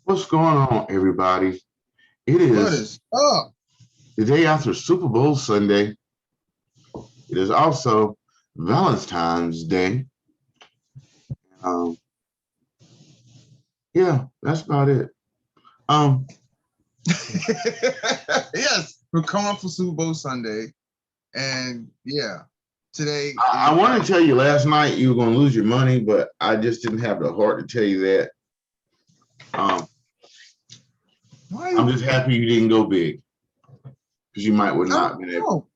What's going on, everybody? It What is is up? the day after Super Bowl Sunday. It is also Valentine's Day. Um, yeah, that's about it. Um, Yes, we're coming up for Super Bowl Sunday, and yeah, today I is wanted to tell you last night you were going to lose your money, but I just didn't have the heart to tell you that. Um, I'm why? just happy you didn't go big because you might would I not don't been able. know.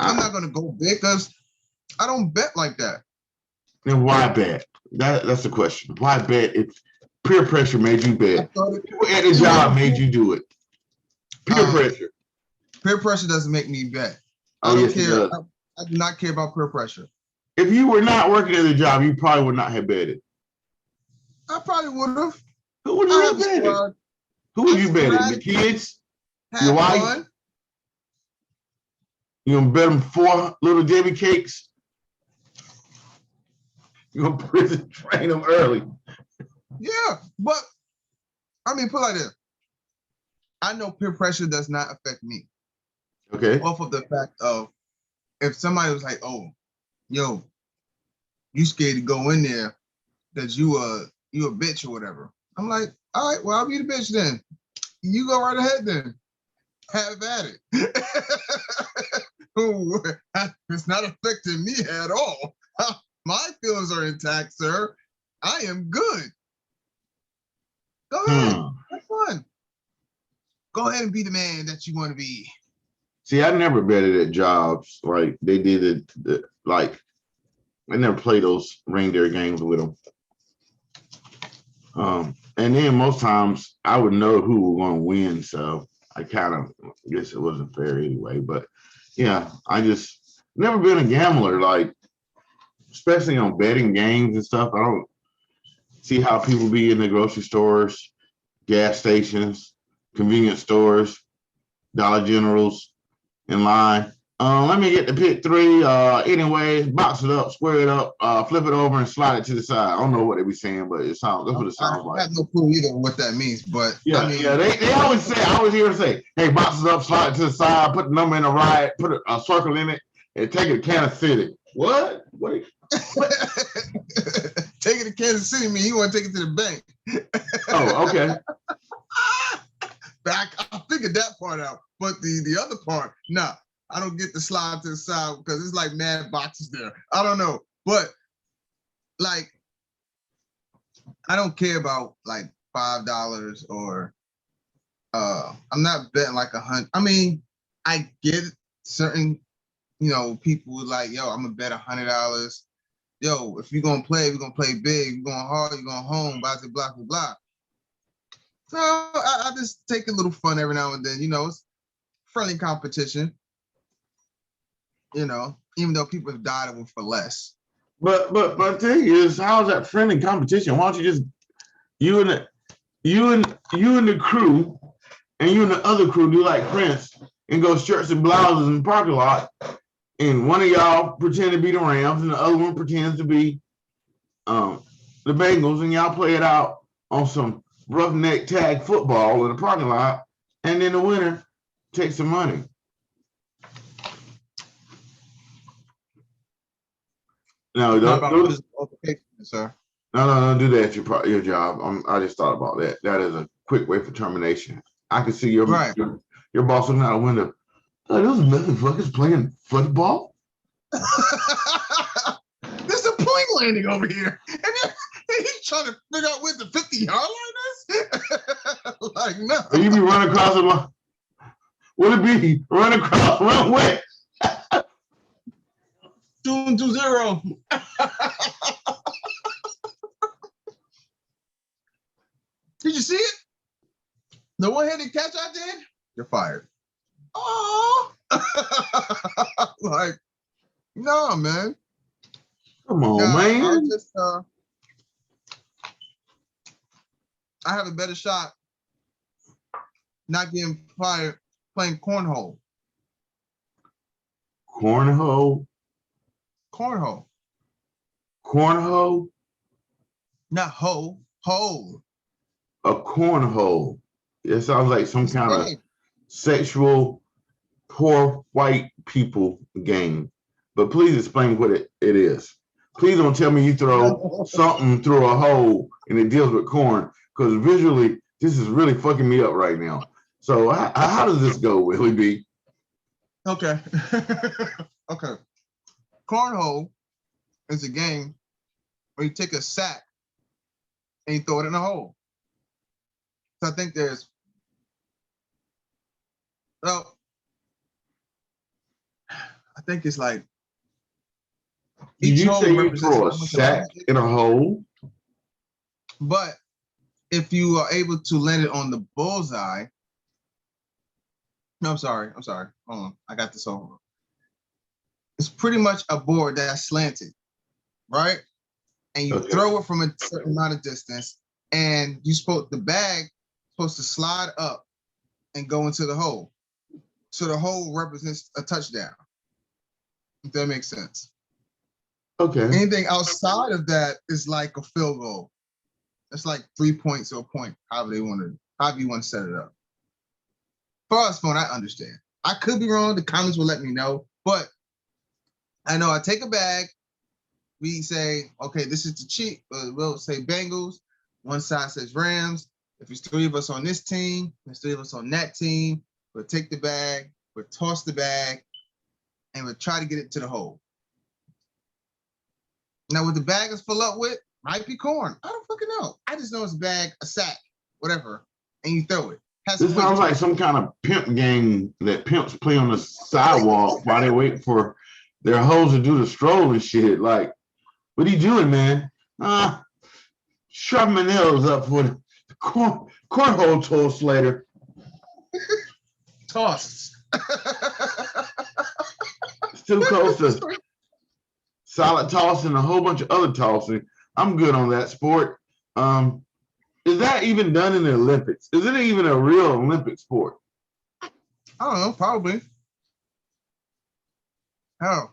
I'm I, not gonna go big because I don't bet like that. then why bet? That's the question. Why bet if peer pressure made you I bet? thought it. People at the It job made made me. you do it. Peer Uh, pressure. Peer pressure doesn't make me bet. I Oh don't yes, it care. does. I do not care about peer pressure. If you were not working at the job, you probably would not have betted. I probably would have. Who would you I have have a betted? squad. Who would I you betted? The sporadically kids? Your have wife? fun. You gonna bet them 4 little Debbie cakes? You gonna prison train them early? Yeah, but I mean, put it like this. I know peer pressure does not affect me Okay. off of the fact of if somebody was like, "Oh, yo, you scared to go in there because you a bitch or whatever." I'm like, "All right, well, I'll be the bitch then. You go right ahead then. Have at it. It's not affecting me at all. My feelings are intact, sir. I am good. Go ahead. Hmm. Have fun. Go ahead and be the man that you want to be." See, I never betted at jobs like they did it. Like I never played those reindeer games with them. And then most times I would know who was going to win, so I kind of guess it wasn't fair anyway. But yeah, I just never been a gambler. Like especially on betting games and stuff. I don't see how people be in the grocery stores, gas stations, convenience stores, Dollar Generals in line. Let me get the pick three. Anyway, box it up, square it up, flip it over, and slide it to the side. I don't know what they be saying, but it sounds. That's what it I sounds like. have no clue either what that means, but I Yeah, yeah. mean, They always say. I always hear them say, "Hey, box it up, slide it to the side, put the number in the right, put a circle in it, and take it to Kansas City." What? What? take it to Kansas City mean you want to take it to the bank. Oh, okay. Back, I figured that part out, but the other part, nah, I don't get the slide to the side because it's like mad boxes there. I don't know, but like I don't care about like $5 or I'm not betting like 100. I mean, I get certain people like, yo, I'm gonna bet $100. Yo, if you're gonna play, we're gonna play big, you're going hard, you're going home, blah blah blah blah. So I just take a little fun every now and then. It's friendly competition. Even though people have died of it for less. But the thing is, how's that friendly competition? Why don't you just you and the, you and the crew and you and the other crew do like Prince and go shirts and blouses in the parking lot, and one of y'all pretend to be the Rams and the other one pretends to be um, the Bengals, and y'all play it out on some roughneck tag football in the parking lot, and then the winner takes the money. No, Not don't, about don't physical altercation, sir. no, do that at your job. I just thought about that. That is a quick way for termination. I can see Right. your boss looking out a window. Oh, those motherfuckers playing football. There's a plane landing over here, and he's trying to figure out where the 50-yard line is. Like, no. Or you be running across the line. Would it be run across run where? 2-0. Did you see it? The one-handed catch I did? You're fired. Oh, like, no, man. Come on, Nah, I'll man. just I have a better shot not getting fired playing cornhole. Cornhole, Cornhole. cornhole. Not hole. Hole. a cornhole. It sounds like some It's a kind of game. sexual poor white people game. But please explain what it is. Please don't tell me you throw something through a hole and it deals with corn, because visually this is really fucking me up right now. So how does this go, Willie B? Okay. Okay. Cornhole is a game where you take a sack and you throw it in a hole. So I think well, I think it's like Did each you say hole you represents throw a how much of sack in a hole? but if you are able to land it on the bullseye, no, I'm sorry. Hold on. I got this all wrong. It's pretty much a board that's slanted, right? And you throw it from a certain amount of distance, and the bag supposed to slide up and go into the hole. So the hole represents a touchdown. If that makes sense. Okay. Anything outside of that is like a field goal. It's like 3 points or a point, however you want to set it up. For us, fun, I understand. I could be wrong. The comments will let me know, but I know I take a bag. We say, okay, this is the cheat. We'll say Bengals. One side says Rams. If it's 3 of us on this team, there's 3 of us on that team. We'll take the bag, we'll toss the bag, and we'll try to get it to the hole. Now, what the bag is full up with might be corn. I don't fucking know. I just know it's a bag, a sack, whatever, and you throw it. This sounds like some kind of pimp game that pimps play on the sidewalk while they wait for their hoes to do the stroll and shit. Like, what are you doing, man? Shoving my nails up for the cornhole toss later. Toss. It's too close to solid tossing and a whole bunch of other tossing. I'm good on that sport. Is that even done in the Olympics? Is it even a real Olympic sport? I don't know, probably. Oh.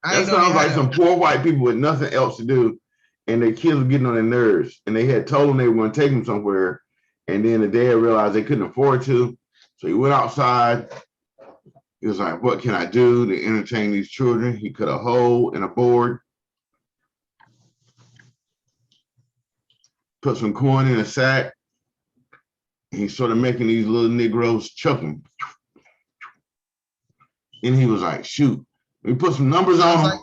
That sounds like some poor white people with nothing else to do, and their kids were getting on their nerves, and they had told them they were going to take them somewhere, and then the dad realized they couldn't afford to, so he went outside. He was like, what can I do to entertain these children? He cut a hole in a board, put some corn in a sack, and he started making these little Negroes chuck them. And he was like, shoot, let me put some numbers on them.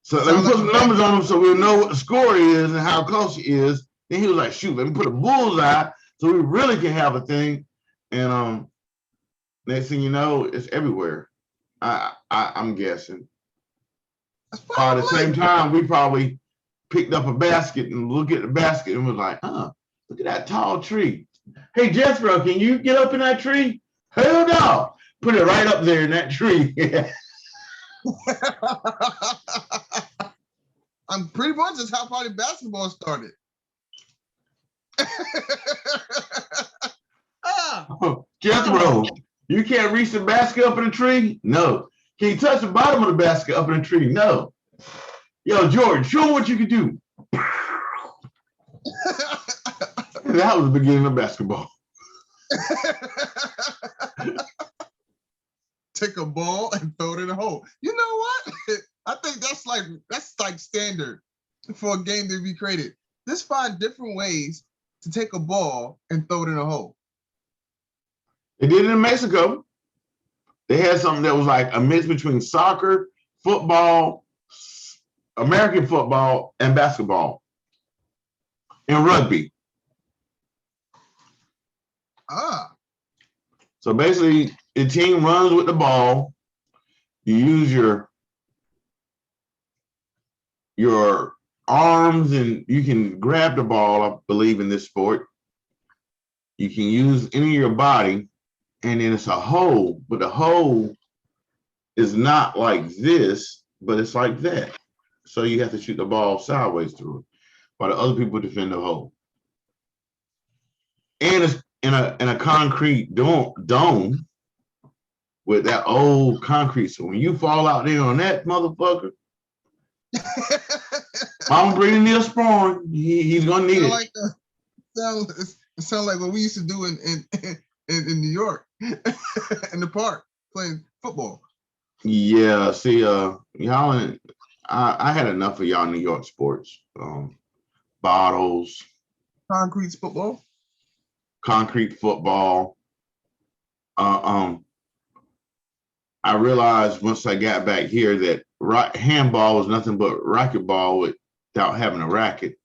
So let me put some numbers on them so we'll know what the score is and how close it is. Then he was like, shoot, let me put a bullseye so we really can have a thing. And next thing you know, it's everywhere. I'm guessing. At the same time, we probably picked up a basket and looked at the basket and was like, look at that tall tree. Hey, Jethro, can you get up in that tree? Hell no. Put it right up there in that tree. I'm pretty much that's how probably basketball started. Jethro, you can't reach the basket up in the tree? No. Can you touch the bottom of the basket up in the tree? No. Yo, Jordan, show them what you can do. That was the beginning of basketball. Take a ball and throw it in a hole. You know what? I think that's like standard for a game to be created. Just find different ways to take a ball and throw it in a hole. They did it in Mexico. They had something that was like a mix between soccer, football, American football, and basketball, and rugby. So basically, the team runs with the ball. You use your arms, and you can grab the ball, I believe, in this sport. You can use any of your body, and then it's a hole, but the hole is not like this, but it's like that. So you have to shoot the ball sideways through it, while the other people defend the hole. And it's in a concrete dome with that old concrete. So when you fall out there on that motherfucker, I'm bringing Neil Sporn. He's gonna need it. It sounds like what we used to do in New York, in the park, playing football. Yeah, see, y'all, I had enough of y'all New York sports. Bottles, Concrete football. concrete football. Uh, um, I realized once I got back here that handball was nothing but racquetball without having a racket.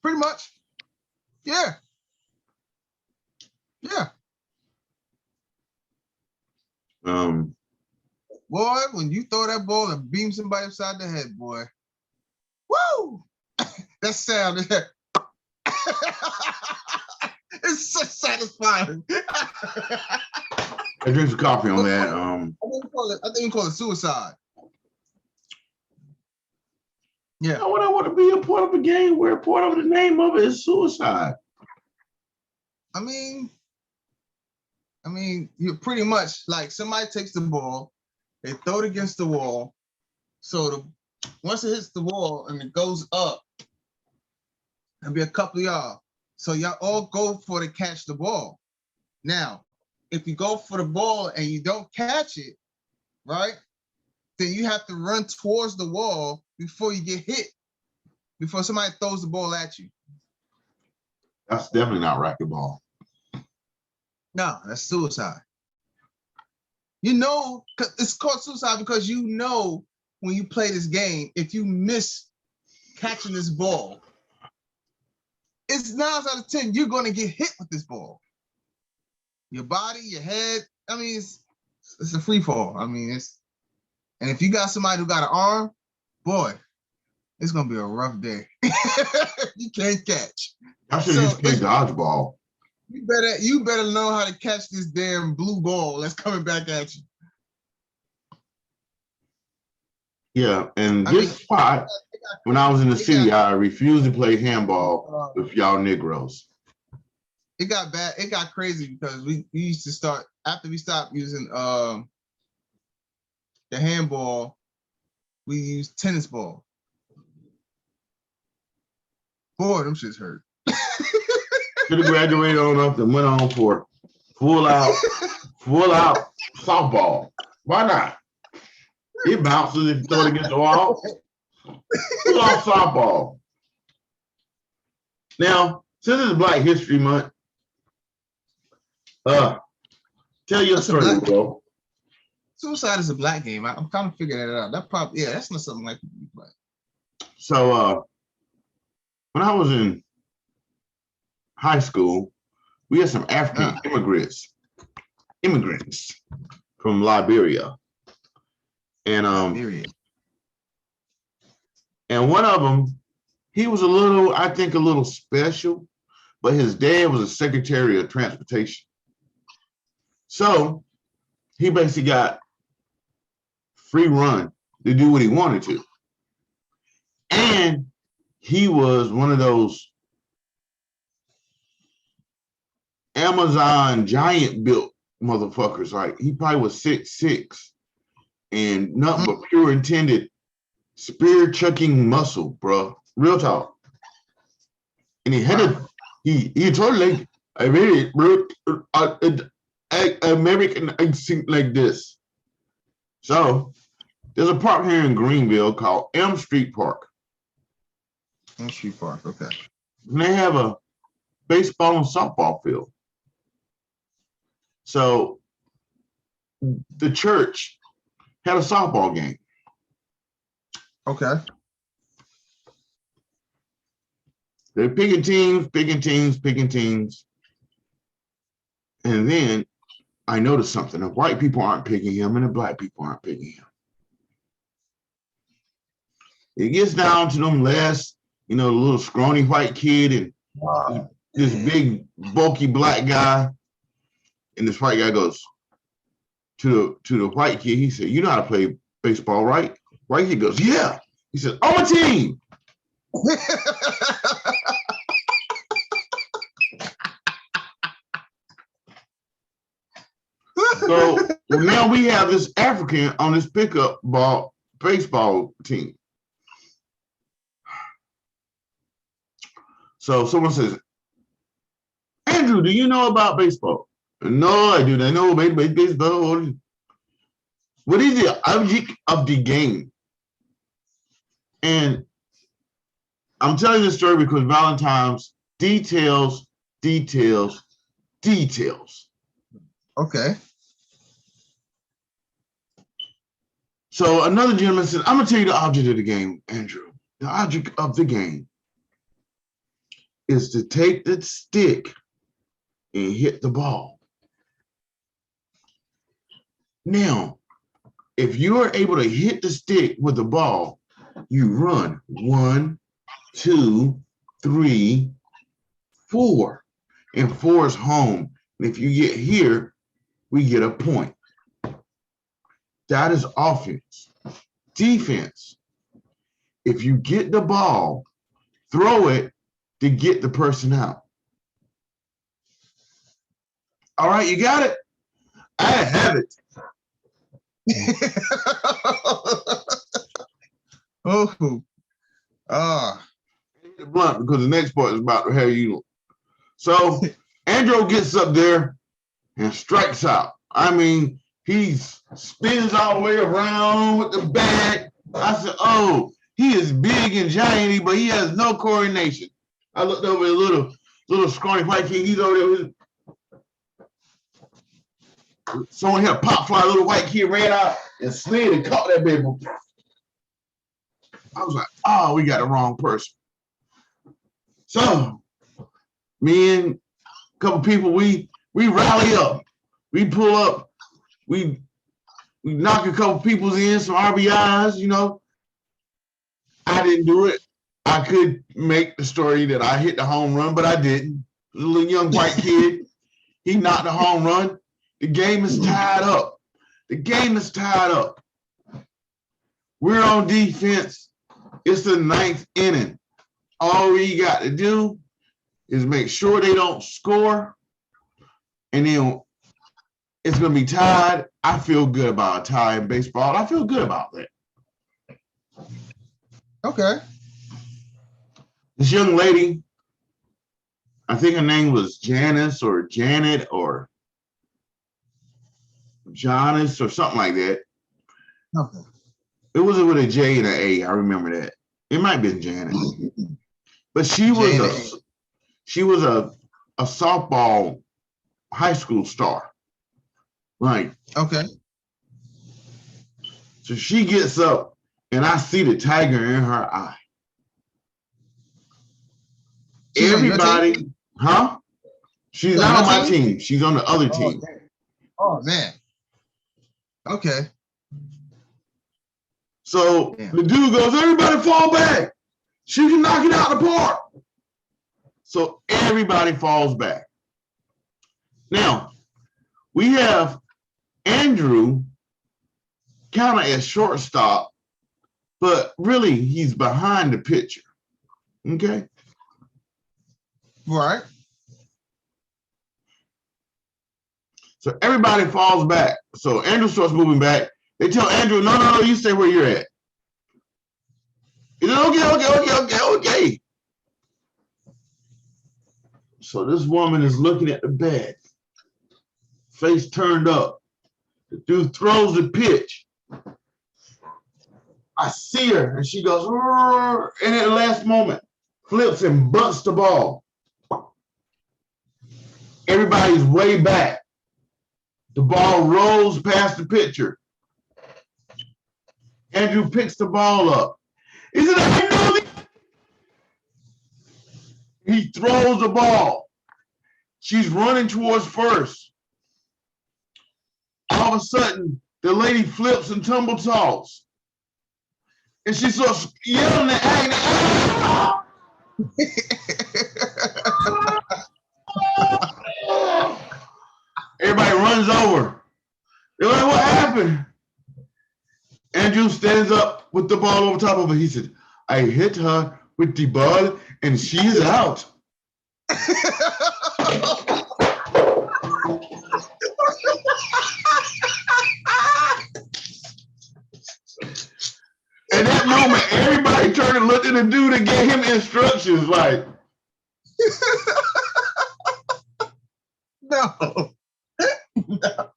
Pretty much. Yeah. Yeah. Um, Boy, when you throw that ball and beam somebody upside the head, boy. Woo! That sound is it's so satisfying. I drink some coffee on that. I think we call it suicide. Yeah. I wouldn't want to be a part of a game where part of the name of it is suicide. I mean, you're pretty much like somebody takes the ball, they throw it against the wall. So once it hits the wall and it goes up, it'll be a couple of y'all. So y'all all go for to catch the ball. Now, if you go for the ball and you don't catch it, right? Then you have to run towards the wall before you get hit, before somebody throws the ball at you. That's definitely not racquetball. No, that's suicide. You know, it's called suicide because you know when you play this game, if you miss catching this ball, it's 9 out of 10, you're going to get hit with this ball. Your body, your head, I mean, it's a free fall. I mean, and if you got somebody who got an arm, boy, it's going to be a rough day. You can't catch. I should just play dodgeball. You better know how to catch this damn blue ball that's coming back at you. Yeah, and this spot, when I was in the city, I refused to play handball with y'all Negroes. It got bad. It got crazy because we used to start after we stopped using the handball. We used tennis ball. Boy, them shits hurt. Should have graduated on up and went on for full out softball. Why not? It bounces and throw it against the wall. Full out softball. Now, since it's Black History Month, tell your story, bro. Suicide is a black game. I'm kind of figuring that out. That probably, yeah, that's not something like you play. So when I was in high school, we had some African immigrants from Liberia. And and one of them, he was a little special, but his dad was a secretary of transportation. So he basically got free run to do what he wanted to. And he was one of those Amazon giant built motherfuckers. Like he probably was 6'6" and nothing but pure intended spear chucking muscle, bro. Real talk. And he had he totally a very American accent like this. So there's a park here in Greenville called Elm Street Park. Elm Street Park, okay. And they have a baseball and softball field. So the church had a softball game. Okay. They're picking teams. And then I noticed something. The white people aren't picking him and the black people aren't picking him. It gets down to them last, the little scrawny white kid and this big bulky black guy. And this white guy goes to the white kid. He said, "You know how to play baseball, right?" White kid goes, "Yeah." He said, "On my team." So now we have this African on this pickup ball baseball team. So someone says, Andrew, do you know about baseball? No, I do not know about baseball. What is the object of the game? And I'm telling this story because Valentine's details. Okay. So another gentleman said, I'm going to tell you the object of the game, Andrew. The object of the game is to take the stick and hit the ball. Now, if you are able to hit the stick with the ball, you run 1, 2, 3, 4. And 4 is home. And if you get here, we get a point. That is offense. Defense. If you get the ball, throw it to get the person out. All right, you got it? I have it. Oh, The blunt because the next part is about to have you. So Andrew gets up there and strikes out. I mean, he spins all the way around with the bat. I said, oh, he is big and giant, but he has no coordination. I looked over at a little scrawny white kid. He's over there with someone hit a pop fly, a little white kid ran out and slid and caught that baby. I was like, oh, we got the wrong person. So me and a couple people, we rally up, we pull up, we knock a couple people's in, some RBIs, you know. I didn't do it. I could make the story that I hit the home run, but I didn't. A little young white kid, he knocked the home run. The game is tied up. The game is tied up. We're on defense. It's the 9th inning. All we got to do is make sure they don't score, and then it's going to be tied. I feel good about a tie in baseball. I feel good about that. okay. This young lady, I think her name was Janice or Janet or Jonas or something like that. Okay. It was with a J and an A. I remember that. It might be Janet, but she was a softball high school star. Like, okay. So she gets up, and I see the tiger in her eye. She's everybody, huh? She's not on my team. She's on the other team. Okay. Oh man. Okay. So the dude goes, everybody fall back. She can knock it out of the park. So everybody falls back. Now, we have Andrew kind of at shortstop, but really he's behind the pitcher. Okay? Right. So everybody falls back. So Andrew starts moving back. They tell Andrew, no, you stay where you're at. He said, okay. So this woman is looking at the bed, face turned up. The dude throws the pitch. I see her, and she goes, and at the last moment, flips and butts the ball. Everybody's way back. The ball rolls past the pitcher. Andrew picks the ball up. He said, I know this. He throws the ball. She's running towards first. All of a sudden, the lady flips and tumble toss. And she starts yelling and agony. Everybody runs over. They're like, what happened? Andrew stands up with the ball over top of her. He said, I hit her with the ball and she's out. At that moment, everybody turned and looked at the dude and gave him instructions like, No. No.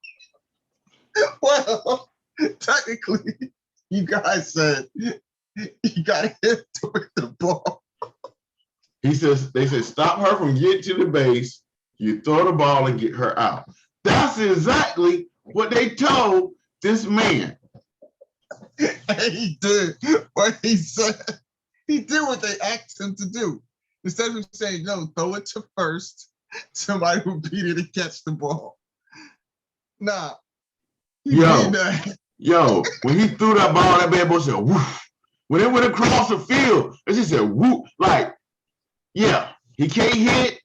Well, technically, you guys said you got to hit with the ball. He says, they said, stop her from getting to the base. You throw the ball and get her out. That's exactly what they told this man. And he did what he said. He did what they asked him to do. Instead of saying, no, throw it to first, somebody would beat it and catch the ball. Nah. Yo, when he threw that ball, that bad boy said, woof. When it went across the field, it just said, whoop. Like, yeah, he can't hit,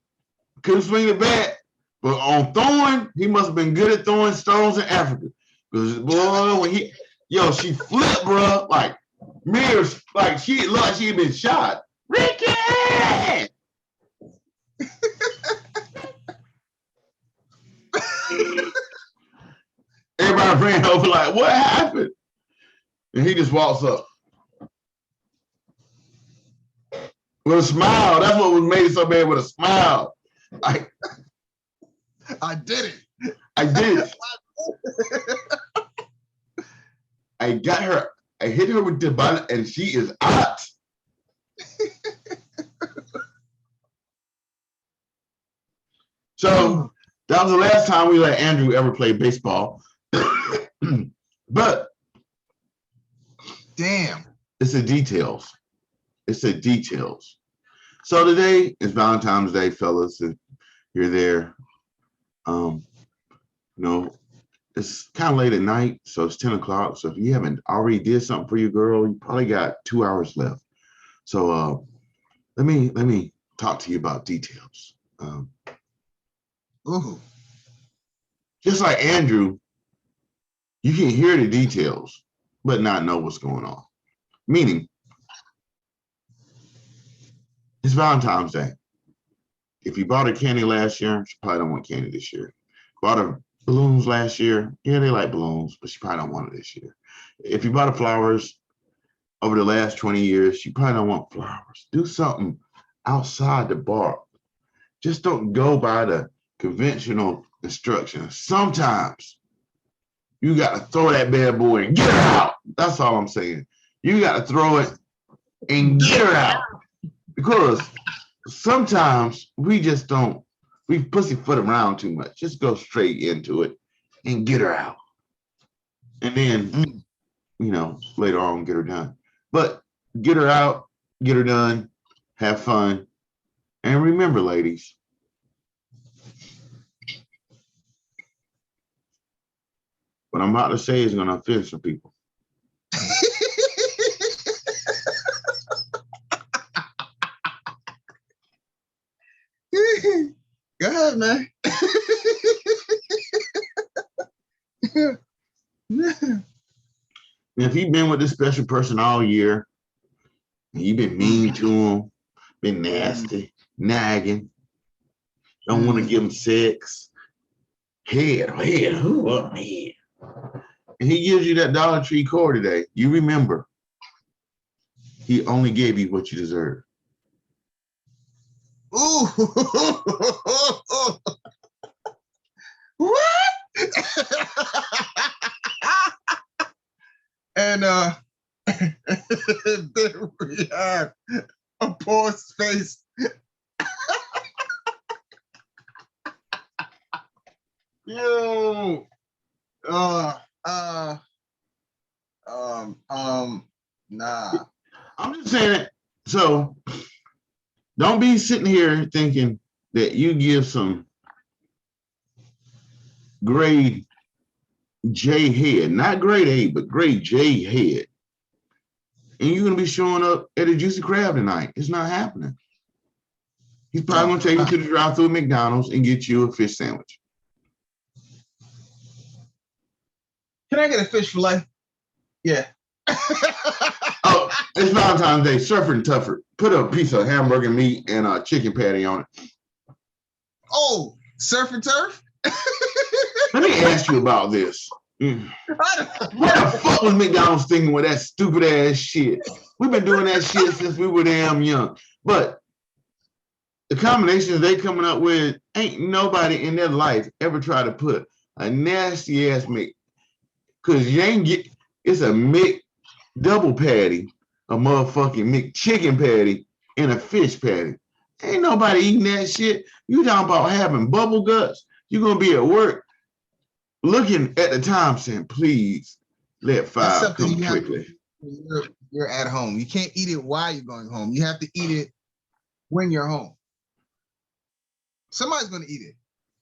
couldn't swing the bat, but on throwing, he must have been good at throwing stones in Africa. Because, boy, when she flipped, bro, like, mirrors, like, she looked like she had been shot. Ricky! Everybody ran over like, what happened? And he just walks up. With a smile. That's what was made so bad, with a smile. Like, I did it. I did it. I got her. I hit her with the ball, and she is out. So that was the last time we let Andrew ever play baseball. But damn, it's the details. It's the details. So today is Valentine's Day, fellas. If you're there, it's kind of late at night, so it's 10 o'clock. So if you haven't already did something for your girl, you probably got 2 hours left. So let me talk to you about details. Just like Andrew, you can hear the details, but not know what's going on. Meaning, it's Valentine's Day. If you bought her candy last year, she probably don't want candy this year. Bought her balloons last year, yeah, they like balloons, but she probably don't want it this year. If you bought her flowers over the last 20 years, she probably don't want flowers. Do something outside the bar. Just don't go by the conventional instructions. Sometimes you got to throw that bad boy and get her out. That's all I'm saying. You got to throw it and get her out. Because sometimes we just don't, we pussyfoot around too much. Just go straight into it and get her out. And then, later on, get her done. But get her out, get her done, have fun. And remember, ladies, what I'm about to say is going to offend some people. Go ahead, man. If you've been with this special person all year, and you've been mean to him, been nasty, nagging, don't want to give him sex, head, who up, head. And he gives you that Dollar Tree cord today, you remember, he only gave you what you deserve. Ooh. What? And there we have a poor space. Yo. Nah. I'm just saying it. So don't be sitting here thinking that you give some grade J head, not grade A, but grade J head. And you're going to be showing up at a Juicy Crab tonight. It's not happening. He's probably going to take you to the drive-thru at McDonald's and get you a fish sandwich. Can I get a fish fillet? Yeah. Oh, it's Valentine's Day. Surfer and Tougher. Put a piece of hamburger meat and a chicken patty on it. Oh, surf and turf? Let me ask you about this. What the fuck was McDonald's thinking with that stupid ass shit? We've been doing that shit since we were damn young. But the combinations they coming up with, ain't nobody in their life ever tried to put a nasty ass mix. Cause you ain't get it's a Mc double patty, a motherfucking McChicken patty, and a fish patty. Ain't nobody eating that shit. You talking about having bubble guts? You gonna be at work looking at the time saying, please let That's five something come you have to quickly. do when you're at home. You can't eat it while you're going home. You have to eat it when you're home. Somebody's gonna eat it.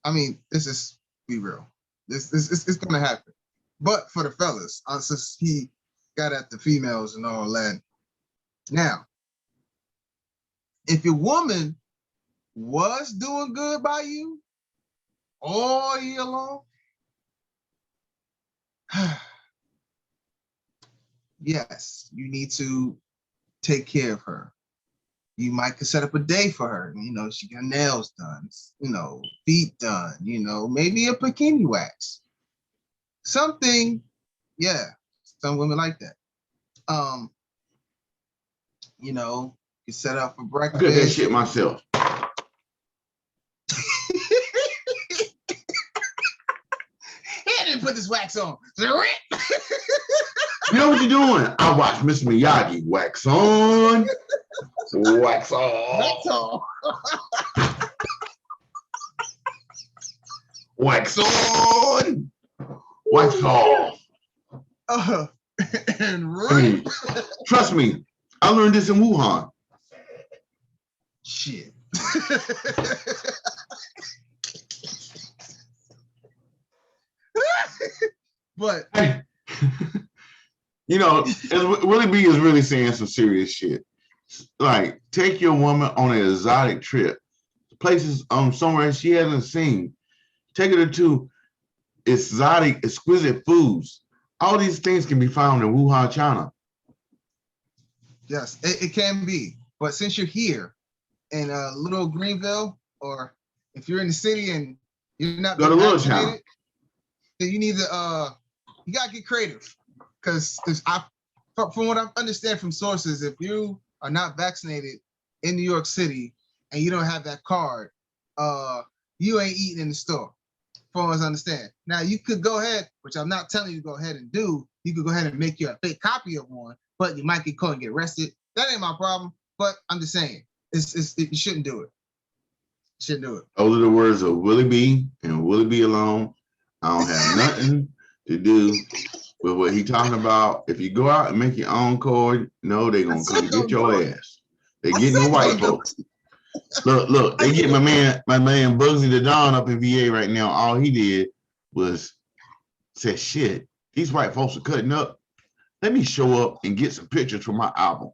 I mean, this is be real. This it's gonna happen. But for the fellas, since he got at the females and all that. Now, if your woman was doing good by you all year long, yes, you need to take care of her. You might could set up a day for her. You know, she get her nails done, you know, feet done, you know, maybe a bikini wax. Something, yeah, some women like that. You know, you set up for I got that breakfast. shit myself. He didn't put this wax on. You know what you're doing? I watch Mr. Miyagi wax on, wax off, wax on, wax off. And I mean, trust me, I learned this in Wuhan. Shit. But you know, Willie B is really saying some serious shit. Like, take your woman on an exotic trip, places somewhere she hasn't seen. Take her to exotic, exquisite foods. All these things can be found in Wuhan, China. yes, it can be. But since you're here in Little Greenville, or if you're in the city and you're not Go to Little China. then you need to you gotta get creative. Because from what I understand from sources, if you are not vaccinated in New York City and you don't have that card, you ain't eating in the store. From what I understand. Now you could go ahead, which I'm not telling you to go ahead and do. You could go ahead and make you a fake copy of one, but you might get caught and get arrested. That ain't my problem. But I'm just saying, you shouldn't do it. You shouldn't do it. Those are the words of Willie B and Willie B alone. I don't have nothing to do with what he talking about. If you go out and make your own card, no, they gonna come get your ass. They getting the white folks. Look, they get my man Bugsy the Don up in VA right now. All he did was say, shit, these white folks are cutting up. Let me show up and get some pictures for my album.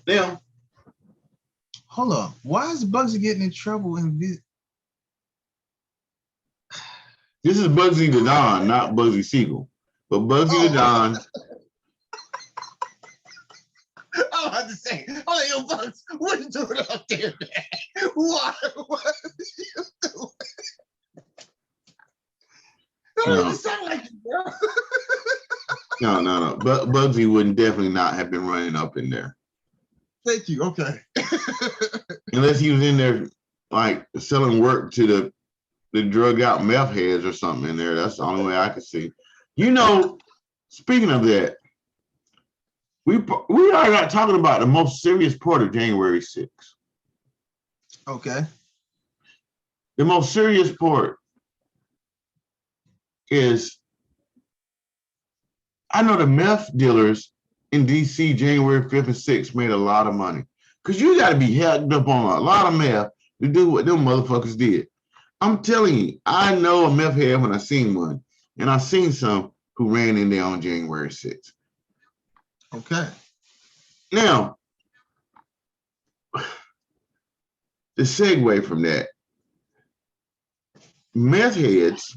Now, hold on. Why is Bugsy getting in trouble in this? This is Bugsy the Don, not Bugsy Siegel. But Bugsy the Don. I had to say, oh, yo, Bugs, what are you doing out there, man? What are you doing? That don't even sound like you, bro. No. But Bugsy would definitely not have been running up in there. Thank you. Okay. Unless he was in there like selling work to the drug out meth heads or something in there. That's the only way I could see. You know, speaking of that, we are not talking about the most serious part of January 6th. Okay. The most serious part is, I know the meth dealers in DC January 5th and 6th made a lot of money. Because you got to be held up on a lot of meth to do what them motherfuckers did. I'm telling you, I know a meth head when I seen one. And I seen some who ran in there on January 6th. Okay. Now, the segue from that, meth heads.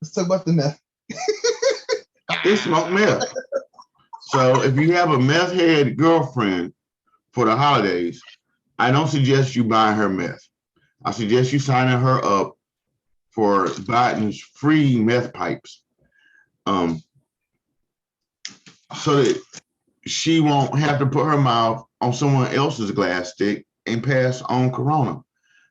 Let's talk about the meth. They smoke meth. So if you have a meth head girlfriend for the holidays, I don't suggest you buy her meth. I suggest you signing her up for Biden's free meth pipes. So that she won't have to put her mouth on someone else's glass stick and pass on corona.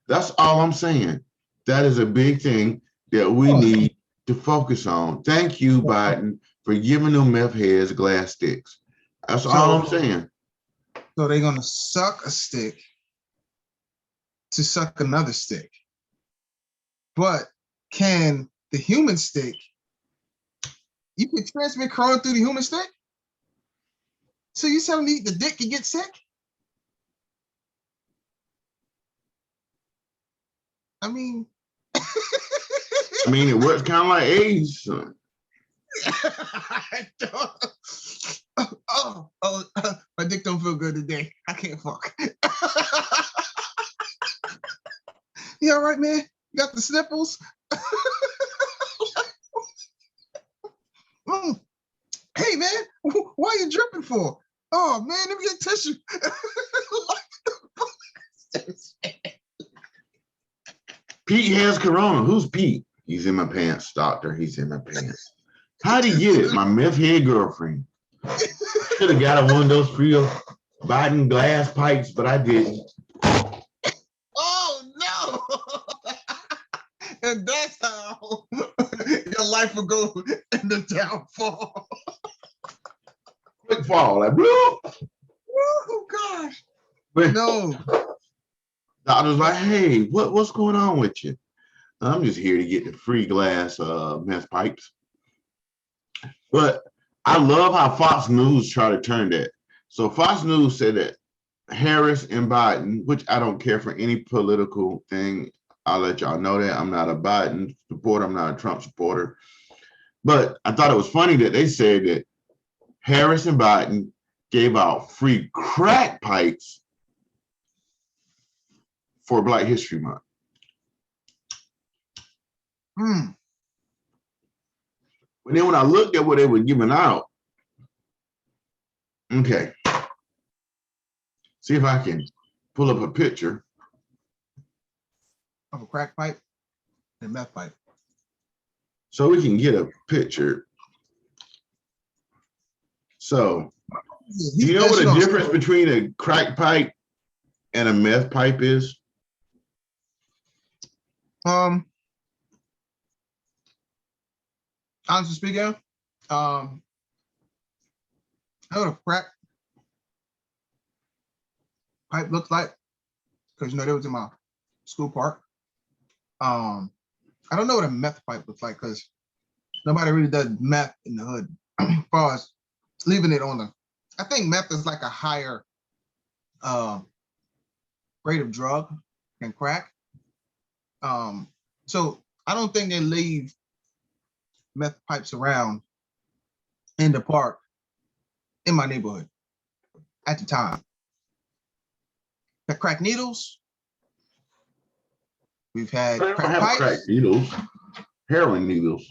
That's all I'm saying. That is a big thing that we need to focus on. Thank you, Biden, for giving them meth heads glass sticks. That's all I'm saying. So they're gonna suck a stick to suck another stick. But can the human stick, you can transmit corona through the human stick? So you telling me the dick can get sick? I mean, it works kind of like AIDS. My dick don't feel good today. I can't fuck. You all right, man? You got the sniffles? Hey, man, why are you dripping for? Oh, man, let me get tissue. Pete has corona. Who's Pete? He's in my pants, doctor. He's in my pants. How'd he get it? My meth head girlfriend. Should have got one of those free Biden glass pipes, but I didn't. Oh, no. And that's how your life will go in the downfall. Quick fall, like, bloop. Oh, gosh. No. Doctor's like, hey, what's going on with you? I'm just here to get the free glass meth pipes. But I love how Fox News tried to turn that. So Fox News said that Harris and Biden, which I don't care for any political thing. I'll let y'all know that. I'm not a Biden supporter. I'm not a Trump supporter. But I thought it was funny that they said that Harris and Biden gave out free crack pipes for Black History Month. And then when I looked at what they were giving out, okay, see if I can pull up a picture of a crack pipe and meth pipe. so we can get a picture. So, do you know what the difference between a crack pipe and a meth pipe is? Honestly speaking, I know what a crack pipe looks like because that was in my school park. I don't know what a meth pipe looks like because nobody really does meth in the hood. As far as leaving it on I think meth is like a higher grade of drug than crack. So I don't think they leave meth pipes around in the park in my neighborhood at the time. The crack needles, we've had crack pipes. Crack needles, heroin needles.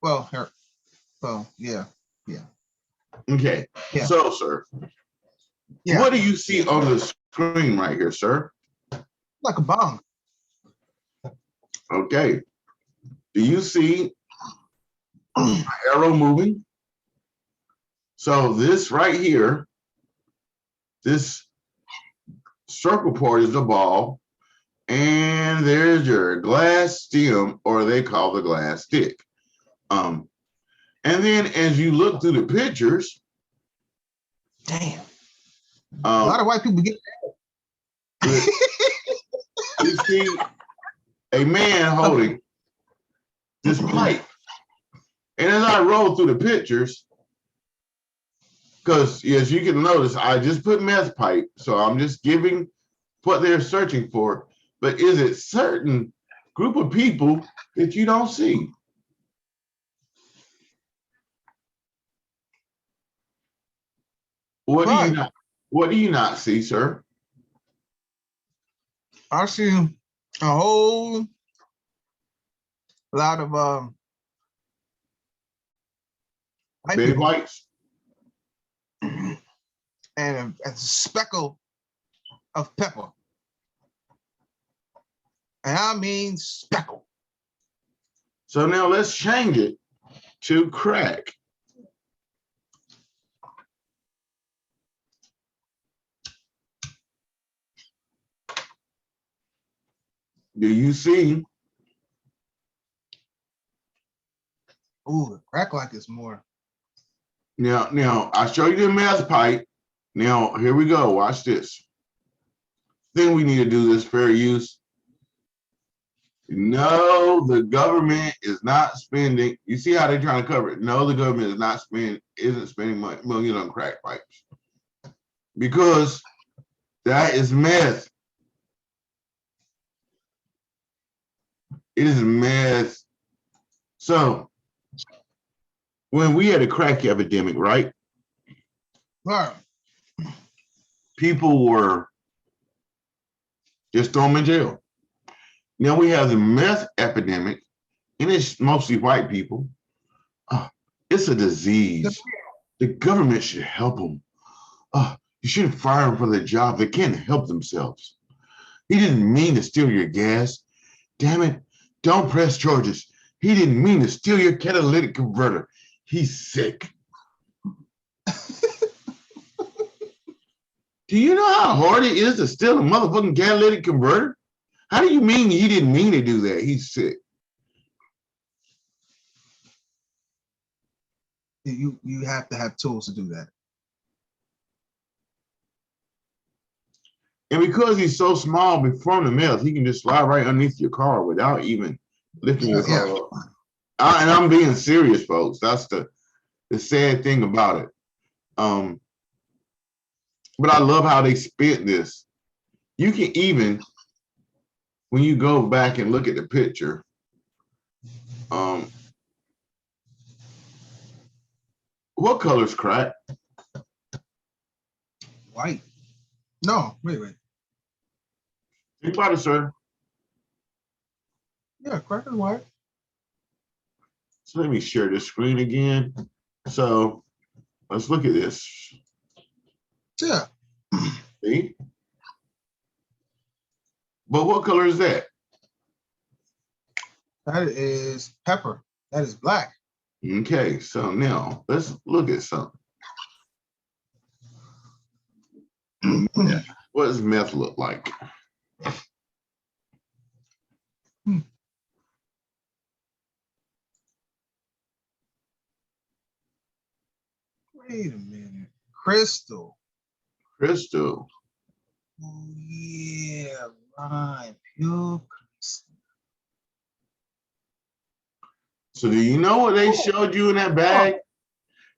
Well, yeah. Okay, yeah. So, sir, what do you see on the screen right here, sir? Like a bong. Okay. Do you see an arrow moving? So this right here, this circle part is the ball, and there's your glass stem, or they call the glass stick. And then as you look through the pictures, damn, a lot of white people get that. You see a man holding this pipe. And as I roll through the pictures, because as you can notice, I just put meth pipe, so I'm just giving what they're searching for. But is it certain group of people that you don't see? What do you not see, sir? I see a whole lot of Betty Whites and a speckle of pepper. And I mean speckle. So now let's change it to crack. do you see? Ooh, the crack like it's more. Now I show you the meth pipe. Now here we go. Watch this. Then we need to do this fair use. No, the government is not spending. You see how they're trying to cover it? No, the government is not isn't spending millions on crack pipes because that is meth. It is meth. So when we had a crack epidemic, right? Right. People were just throw them in jail. Now we have the meth epidemic, and it's mostly white people. It's a disease. The government should help them. You shouldn't fire them for their job. They can't help themselves. He didn't mean to steal your gas. Damn it. Don't press charges. He didn't mean to steal your catalytic converter. He's sick. Do you know how hard it is to steal a motherfucking catalytic converter? How do you mean he didn't mean to do that? He's sick. You have to have tools to do that. And because he's so small from the meth, he can just slide right underneath your car without even lifting your car up. And I'm being serious, folks. That's the sad thing about it. But I love how they spit this. You can even, when you go back and look at the picture, what color is crack? White. No, wait. Think about it, sir. Yeah, crack is white. So let me share this screen again. So let's look at this. Yeah. See? But what color is that? That is pepper. That is black. Okay, so now let's look at something. What does meth look like? Wait a minute. Crystal. Crystal. Oh, yeah, right. Pure crystal. So do you know what they showed you in that bag?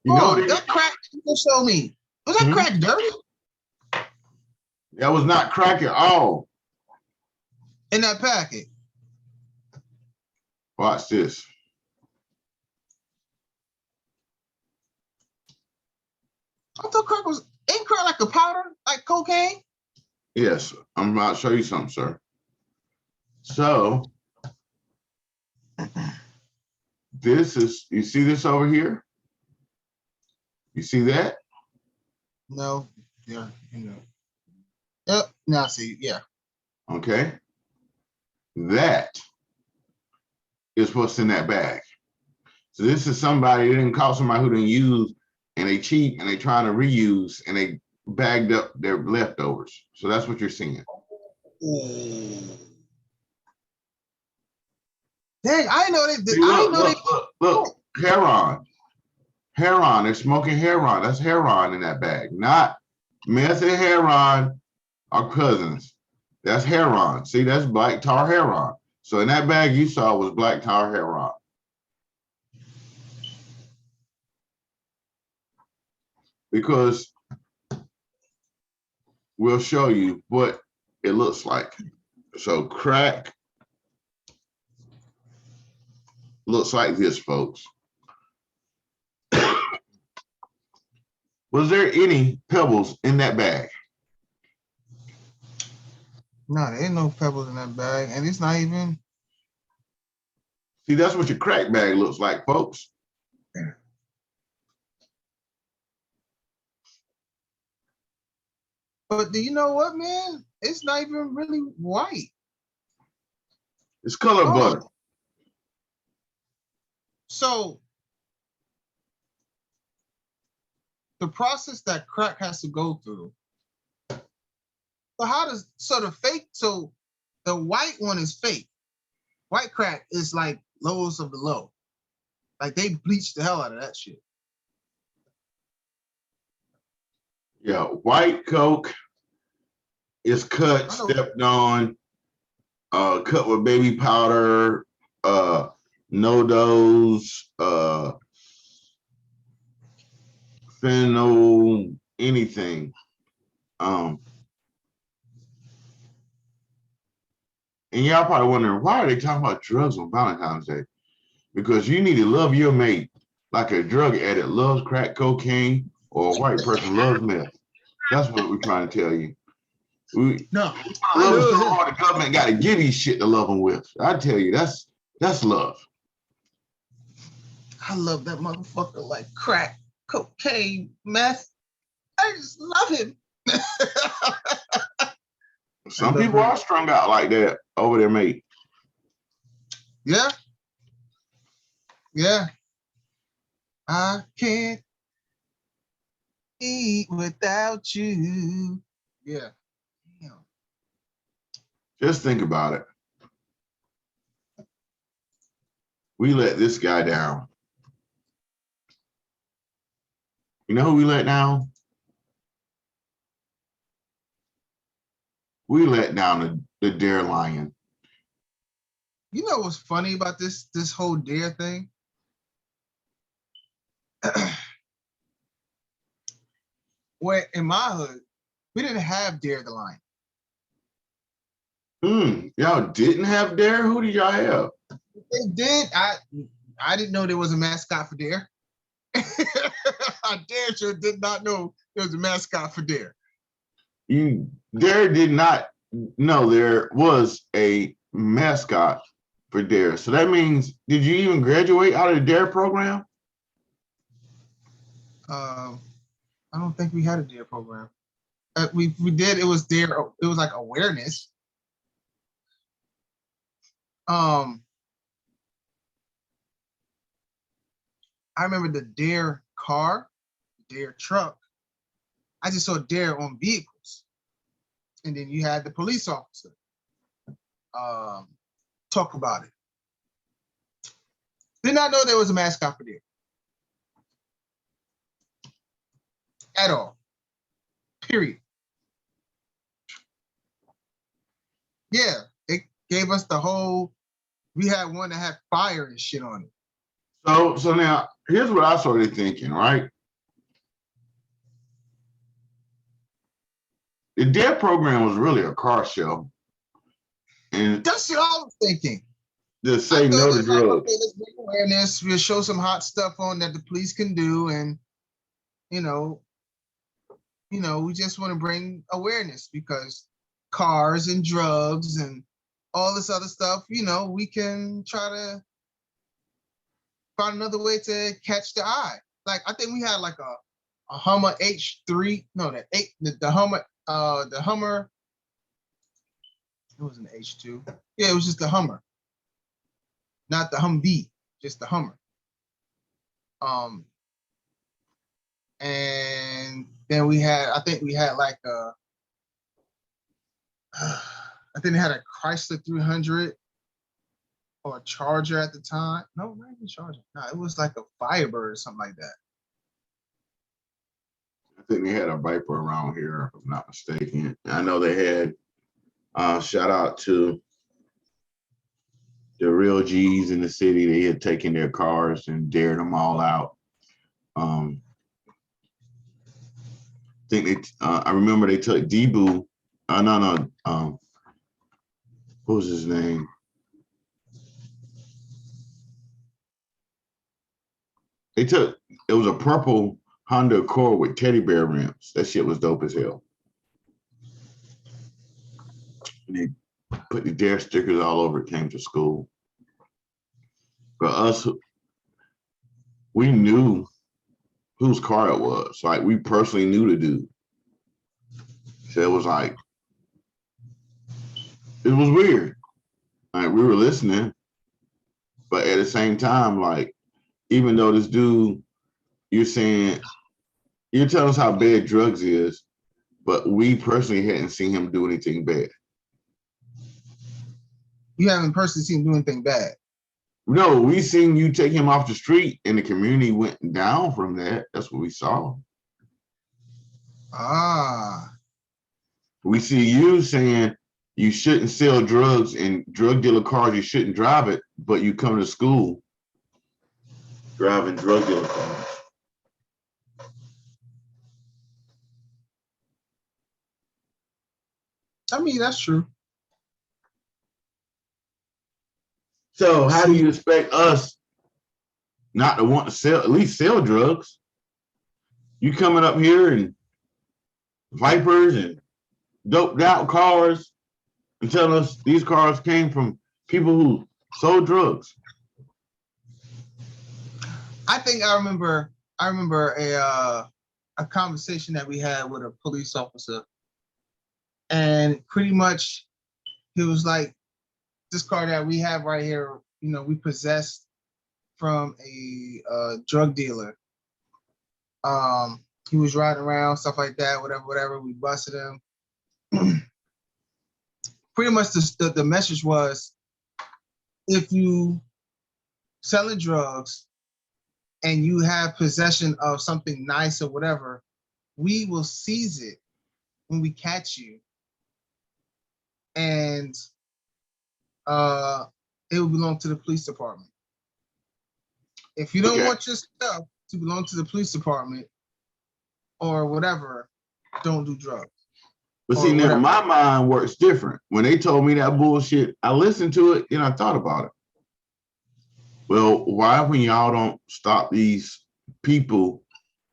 You know that crack you show me. Was that crack dirty? That was not crack at all. In that packet. Watch this. I thought crack ain't crack like a powder, like cocaine? Yes, I'm about to show you something, sir. So this is, you see this over here? You see that? No. Yeah, Yep. Now I see. Yeah. Okay. That is what's in that bag. So this is somebody, they didn't call somebody who didn't use and they cheat and they trying to reuse and they bagged up their leftovers. So that's what you're seeing. Dang, I know they. See, look, heroin. Heroin, they're smoking heroin. That's heroin in that bag. Not meth and heroin are cousins. That's heroin. See, that's black tar heroin. So in that bag you saw was black tar heroin. Because we'll show you what it looks like. So crack looks like this, folks. Was there any pebbles in that bag? No, there ain't no pebbles in that bag, and it's not even. See, that's what your crack bag looks like, folks. But do you know what, man? It's not even really white. It's color butter. So the process that crack has to go through. So the fake, so The white one is fake. White crack is like lowest of the low. Like they bleached the hell out of that shit. Yeah, white coke is cut, stepped on, cut with baby powder, no dose, fentanyl, anything. And y'all probably wondering, why are they talking about drugs on Valentine's Day? Because you need to love your mate like a drug addict loves crack cocaine or a white person loves meth. That's what we're trying to tell you. We No, love them so hard the government got to give you shit to love them with. I tell you, that's love. I love that motherfucker like crack, cocaine, meth. I just love him. Some people are strung out like that over their mate. Yeah. Yeah. I can't eat without you. Yeah. Damn. Just think about it. We let this guy down. You know who we let down? We let down the dare lion. You know what's funny about this whole dare thing? Where in my hood, we didn't have Dare the Lion. Y'all didn't have Dare? Who did y'all have? They did. I didn't know there was a mascot for Dare. I damn sure did not know there was a mascot for Dare. Dare did not know there was a mascot for Dare. So that means, did you even graduate out of the Dare program? I don't think we had a Dare program. We did. It was Dare. It was like awareness. I remember the Dare car, Dare truck. I just saw Dare on vehicles, and then you had the police officer talk about it. Did not know there was a mascot for Dare at all. Period. Yeah, it gave us the whole. We had one that had fire and shit on it. So now here's what I started thinking, right? The Dare program was really a car show. And that's what I was thinking. Just say no to drugs. Like, okay, let's bring awareness. We'll show some hot stuff on that the police can do, and you know, we just want to bring awareness because cars and drugs and all this other stuff, we can try to find another way to catch the eye. Like I think we had like a Hummer H3, no, the Hummer. It was an H2. Yeah, it was just the Hummer, not the Humvee, just the Hummer. And then I think we had like I think they had a Chrysler 300 or a Charger at the time. No, not even Charger. No, it was like a Firebird or something like that. I think they had a Viper around here, if I'm not mistaken. I know they had, shout out to the real G's in the city. They had taken their cars and dared them all out. I think I remember they took Debu. What was his name? It was a purple Honda Accord with teddy bear rims. That shit was dope as hell. And they put the Dare stickers all over it, came to school. For us, we knew whose car it was. Like we personally knew the dude. So it was like, it was weird. Like we were listening, but at the same time, like, even though this dude, you're telling us how bad drugs is, but we personally hadn't seen him do anything bad. You haven't personally seen him do anything bad. No, we seen you take him off the street and the community went down from that. That's what we saw. Ah. We see you saying you shouldn't sell drugs in drug dealer cars, you shouldn't drive it, but you come to school driving drug dealer cars. I mean, that's true. So how do you expect us not to want to sell, at least sell drugs? You coming up here and Vipers and doped out cars and telling us these cars came from people who sold drugs. I think I remember a conversation that we had with a police officer, and pretty much he was like, this car that we have right here, you know, we possessed from a drug dealer. He was riding around, stuff like that, whatever. We busted him. Pretty much the message was, if you selling drugs and you have possession of something nice or whatever, we will seize it when we catch you. And it will belong to the police department. If you don't want your stuff to belong to the police department or whatever, don't do drugs. But see, now my mind works different. When they told me that bullshit, I listened to it and I thought about it. Well, why when y'all don't stop these people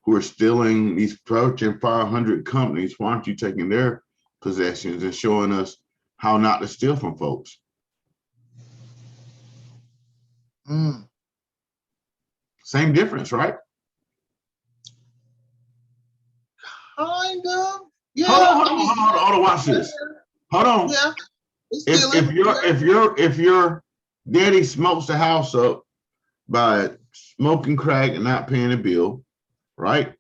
who are stealing these Fortune 500 companies, why aren't you taking their possessions and showing us how not to steal from folks? Same difference, right? Kind of. Yeah. Hold on, watch this. Hold on. Yeah. If your daddy smokes the house up by smoking crack and not paying a bill, right?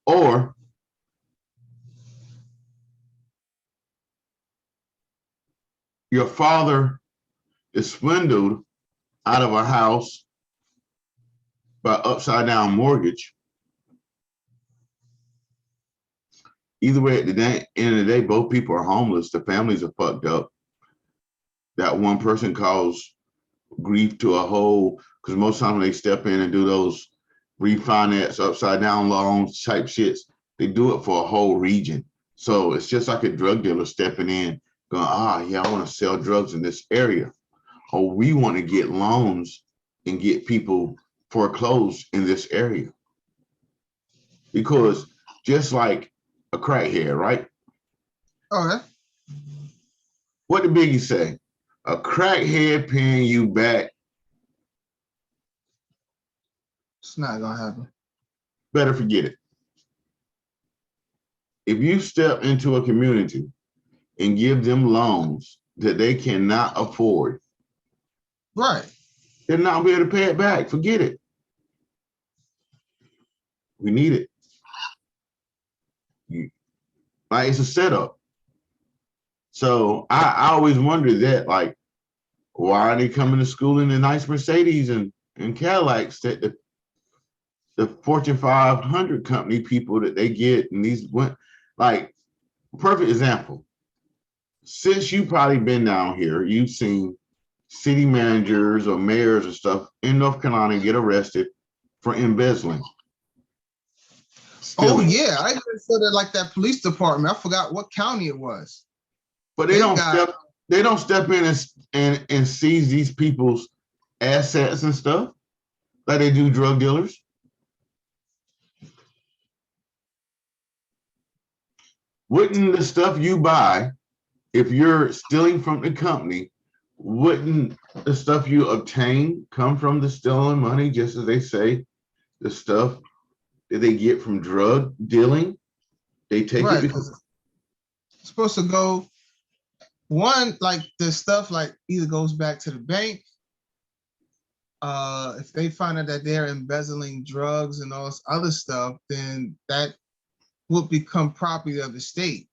Or your father is swindled out of a house by upside down mortgage. Either way, at the end of the day, both people are homeless. The families are fucked up. That one person caused grief to a whole, because most times when they step in and do those refinance upside down loans type shits, they do it for a whole region. So it's just like a drug dealer stepping in, going, yeah, I want to sell drugs in this area. Or we want to get loans and get people foreclosed in this area. Because just like a crackhead, right? Okay. What did Biggie say? A crackhead paying you back. It's not gonna happen. Better forget it. If you step into a community and give them loans that they cannot afford, right, they're not be able to pay it back. Forget it. We need it. Like, it's a setup. So I always wondered that, like, why are they coming to school in the nice Mercedes and Cadillacs that the Fortune 500 company people that they get, and these went, like, perfect example. Since you probably been down here, you've seen city managers or mayors and stuff in North Carolina get arrested for embezzling. Stealing. Oh yeah, I even said it like that police department. I forgot what county it was. But they don't step in and seize these people's assets and stuff like they do drug dealers. Wouldn't the stuff you buy, if you're stealing from the company, wouldn't the stuff you obtain come from the stolen money, just as they say the stuff that they get from drug dealing? They take it because it's supposed to go, one, like the stuff like either goes back to the bank. If they find out that they're embezzling drugs and all this other stuff, then that will become property of the state.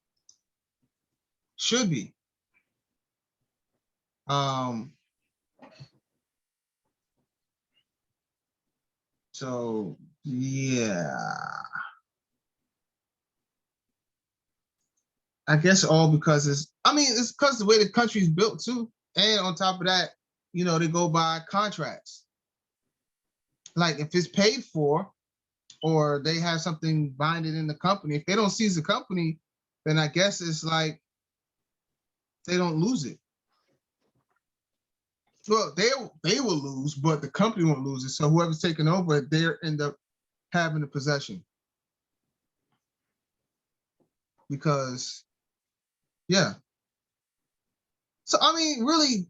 Should be. Um, so yeah, I guess all because it's because the way the country's built too. And on top of that, they go by contracts. Like if it's paid for or they have something binded in the company, if they don't seize the company, then I guess it's like they don't lose it. Well, they will lose, but the company won't lose it. So whoever's taking over, they end up having the possession. Because yeah. So I mean, really,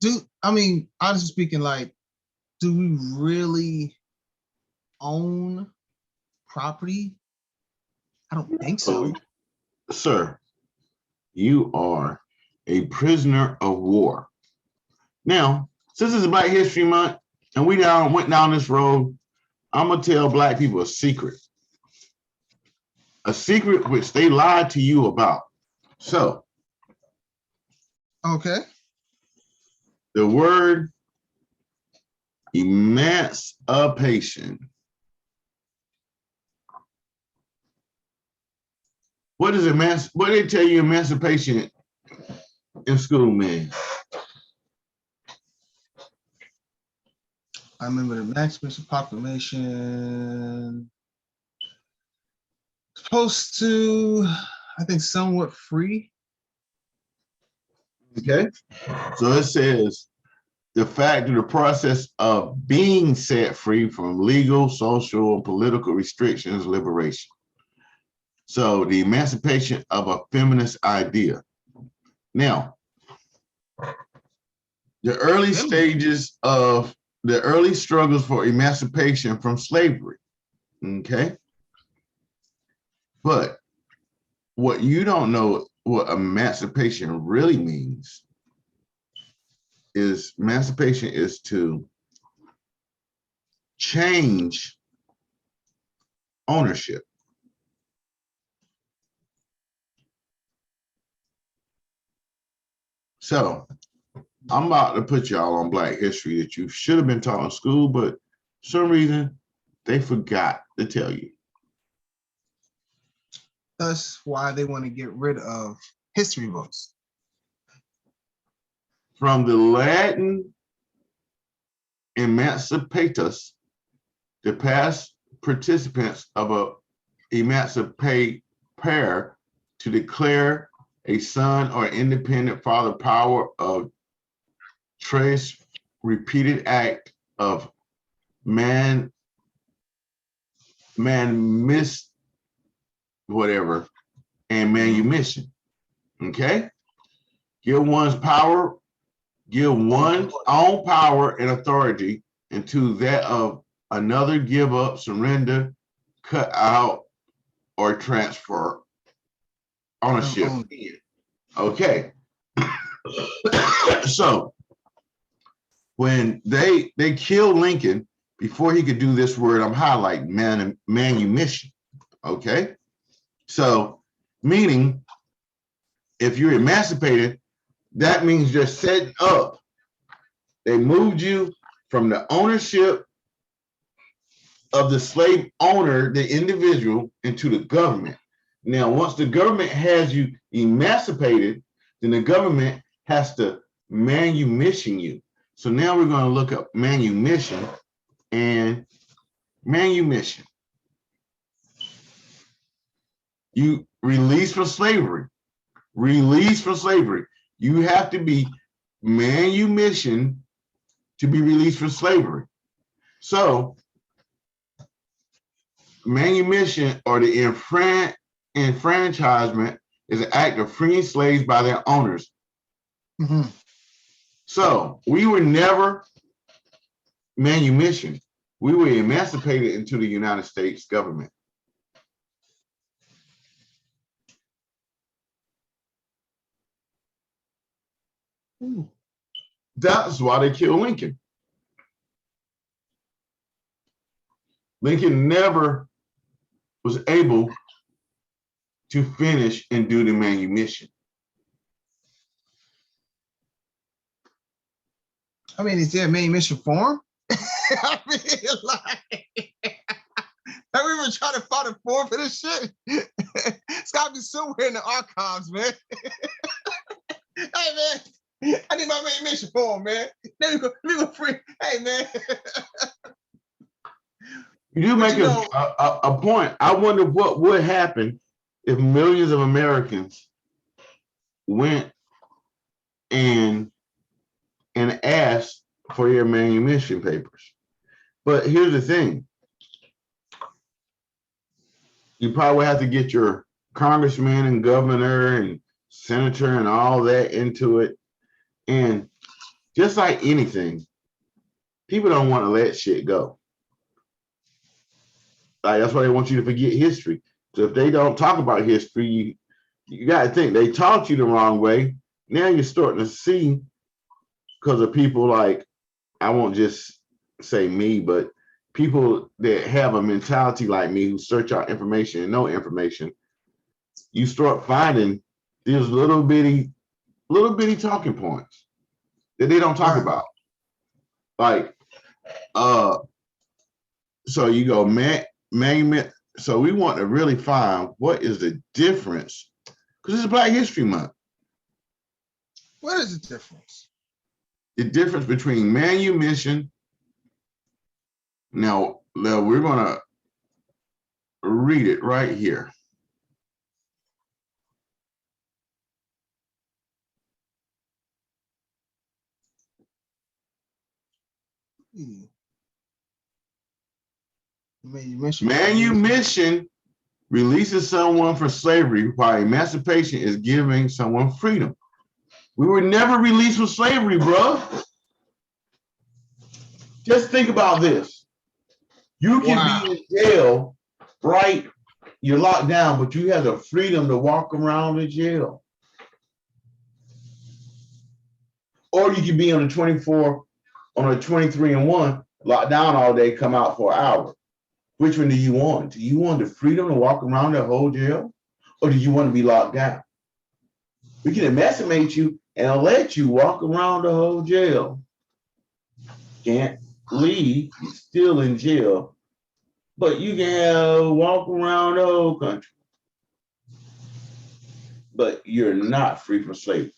honestly speaking, like, do we really own property? I don't think so. Sir, you are a prisoner of war. Now, since it's Black History Month and we went down this road, I'm gonna tell Black people a secret which they lied to you about. So, Okay. the word emancipation. What is what did they tell you emancipation in school means? I remember the Emancipation Proclamation supposed to, I think, somewhat free. Okay. So it says the fact of the process of being set free from legal, social, and political restrictions, liberation. So the emancipation of a feminist idea. Now, the early stages of the early struggles for emancipation from slavery. Okay. But what you don't know what emancipation really means is emancipation is to change ownership. So I'm about to put y'all on Black history that you should have been taught in school, but for some reason they forgot to tell you. That's why they want to get rid of history books. From the Latin emancipatus, the past participants of a emancipate pair to declare a son or independent father power of trace repeated act of man miss whatever and manumission. Okay, give one's power, give one's own power and authority into that of another, give up, surrender, cut out, or transfer ownership. Okay. So when they killed Lincoln before he could do this word, I'm highlighting manumission. Okay. So meaning if you're emancipated, that means you're setting up. They moved you from the ownership of the slave owner, the individual, into the government. Now, once the government has you emancipated, then the government has to manumission you. So now we're going to look up manumission and manumission. You release from slavery. Release from slavery. You have to be manumission to be released from slavery. So manumission or the enfranchisement is an act of freeing slaves by their owners. Mm-hmm. So we were never manumissioned. We were emancipated into the United States government. Ooh. That's why they killed Lincoln. Lincoln never was able to finish and do the manumission. I mean, is there a manumission form? I mean, like, have we been trying to find a form for this shit? It's got to be somewhere in the archives, man. Hey, man, I need my manumission form, man. Let me go free. Hey, man. You do make a point. I wonder what would happen if millions of Americans went and asked for your manumission papers. But here's the thing. You probably have to get your congressman and governor and senator and all that into it. And just like anything, people don't want to let shit go. Like, that's why they want you to forget history. So if they don't talk about history, you got to think they taught you the wrong way. Now you're starting to see, because of people like, I won't just say me, but people that have a mentality like me who search out information and know information, you start finding these little bitty talking points that they don't talk about. Like, so you go, so we want to really find what is the difference, because it's Black History Month. What is the difference? The difference between manumission. Now we're gonna read it right here. Manumission releases someone from slavery, while emancipation is giving someone freedom. We were never released from slavery, bro. Just think about this. You can be in jail, right? You're locked down, but you have the freedom to walk around the jail. Or you can be on a 23-and-1, locked down all day, come out for an hour. Which one do you want? Do you want the freedom to walk around the whole jail? Or do you want to be locked down? We can emancipate you and let you walk around the whole jail. Can't leave, you're still in jail. But you can walk around the whole country. But you're not free from slavery.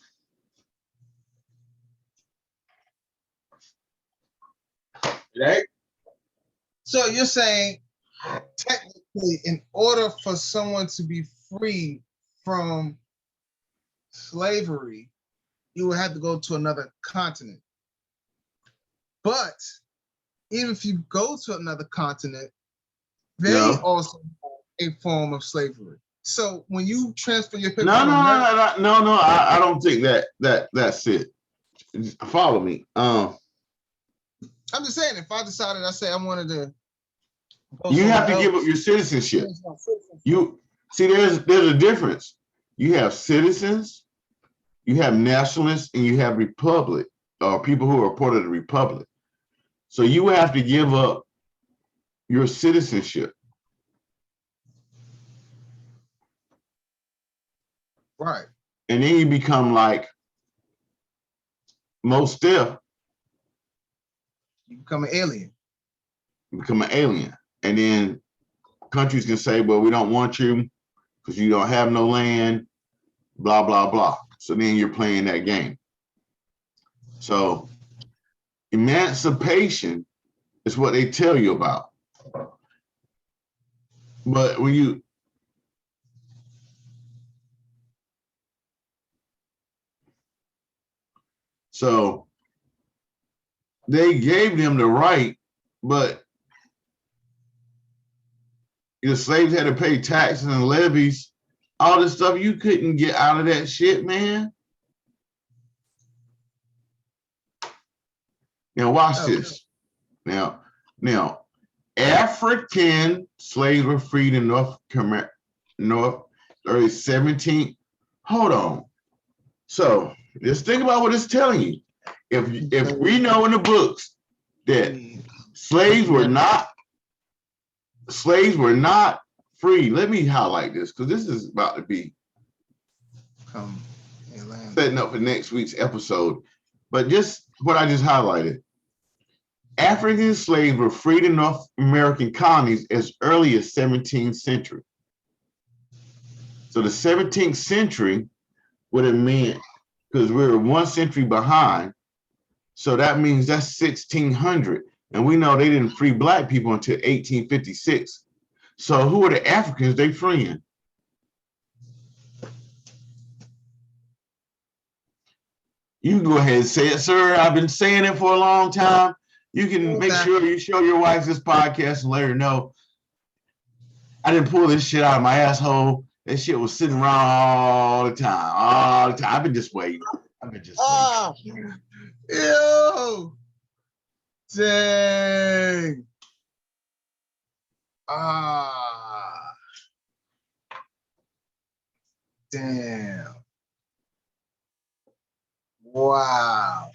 Right? So you're saying, technically, in order for someone to be free from slavery, you would have to go to another continent. But even if you go to another continent, they also have a form of slavery. So when you transfer your paper, I don't think that's it. Follow me. I'm just saying, if I decided, I say I wanted to, you have to give up your citizenship. You see, there's a difference. You have citizens, you have nationalists, and you have republic, or people who are part of the republic. So you have to give up your citizenship. Right. And then you become like most stiff. You become an alien. You become an alien. And then countries can say, well, we don't want you because you don't have no land, blah, blah, blah. So then you're playing that game. So emancipation is what they tell you about. But when you, so they gave them the right, but the slaves had to pay taxes and levies, all this stuff. You couldn't get out of that shit, man. Now watch this. Now, African slaves were freed in North early 17th. Hold on. So just think about what it's telling you. If we know in the books that slaves were not free, let me highlight this, because this is about to be setting up for next week's episode. But just what I just highlighted, African slaves were freed in North American colonies as early as 17th century. So the 17th century would have meant, because we were 1 century behind, so that means that's 1600. And we know they didn't free black people until 1856. So who are the Africans they freeing? You can go ahead and say it, sir. I've been saying it for a long time. You can make sure you show your wife this podcast and let her know I didn't pull this shit out of my asshole. That shit was sitting around all the time. All the time. I've been just waiting. Yo. Dang. Damn. Wow.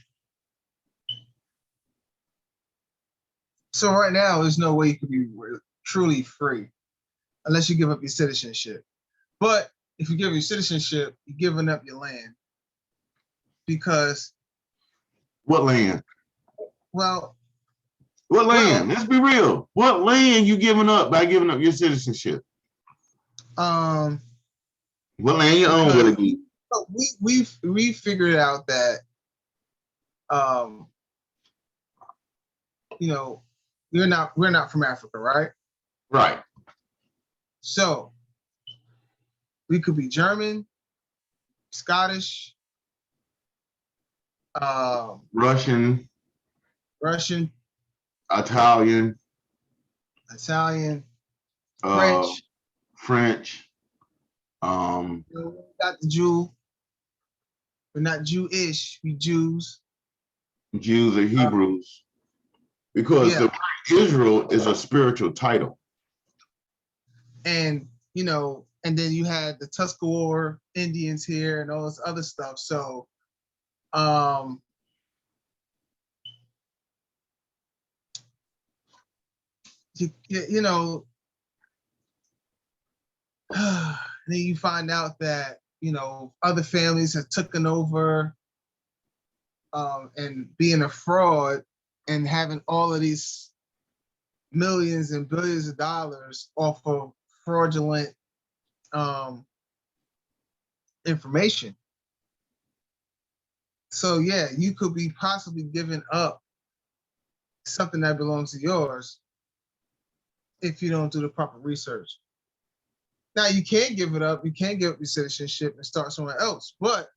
So right now, there's no way you could be truly free unless you give up your citizenship. But if you give your citizenship, you're giving up your land. Because what land? Well, what land? Let's be real. What land you giving up by giving up your citizenship? What land you own will it be? We figured out that you know, we're not from Africa, right? Right. So we could be German, Scottish, Russian, Italian, French. Got the Jew. We're not Jewish. We Jews. Jews are Hebrews, because the Israel is a spiritual title. And and then you had the Tuscarora Indians here and all this other stuff. So, then you find out that other families have taken over, and being a fraud and having all of these millions and billions of dollars off of fraudulent information. So yeah, you could be possibly giving up something that belongs to yours if you don't do the proper research. Now you can't give it up. You can't give up your citizenship and start somewhere else, but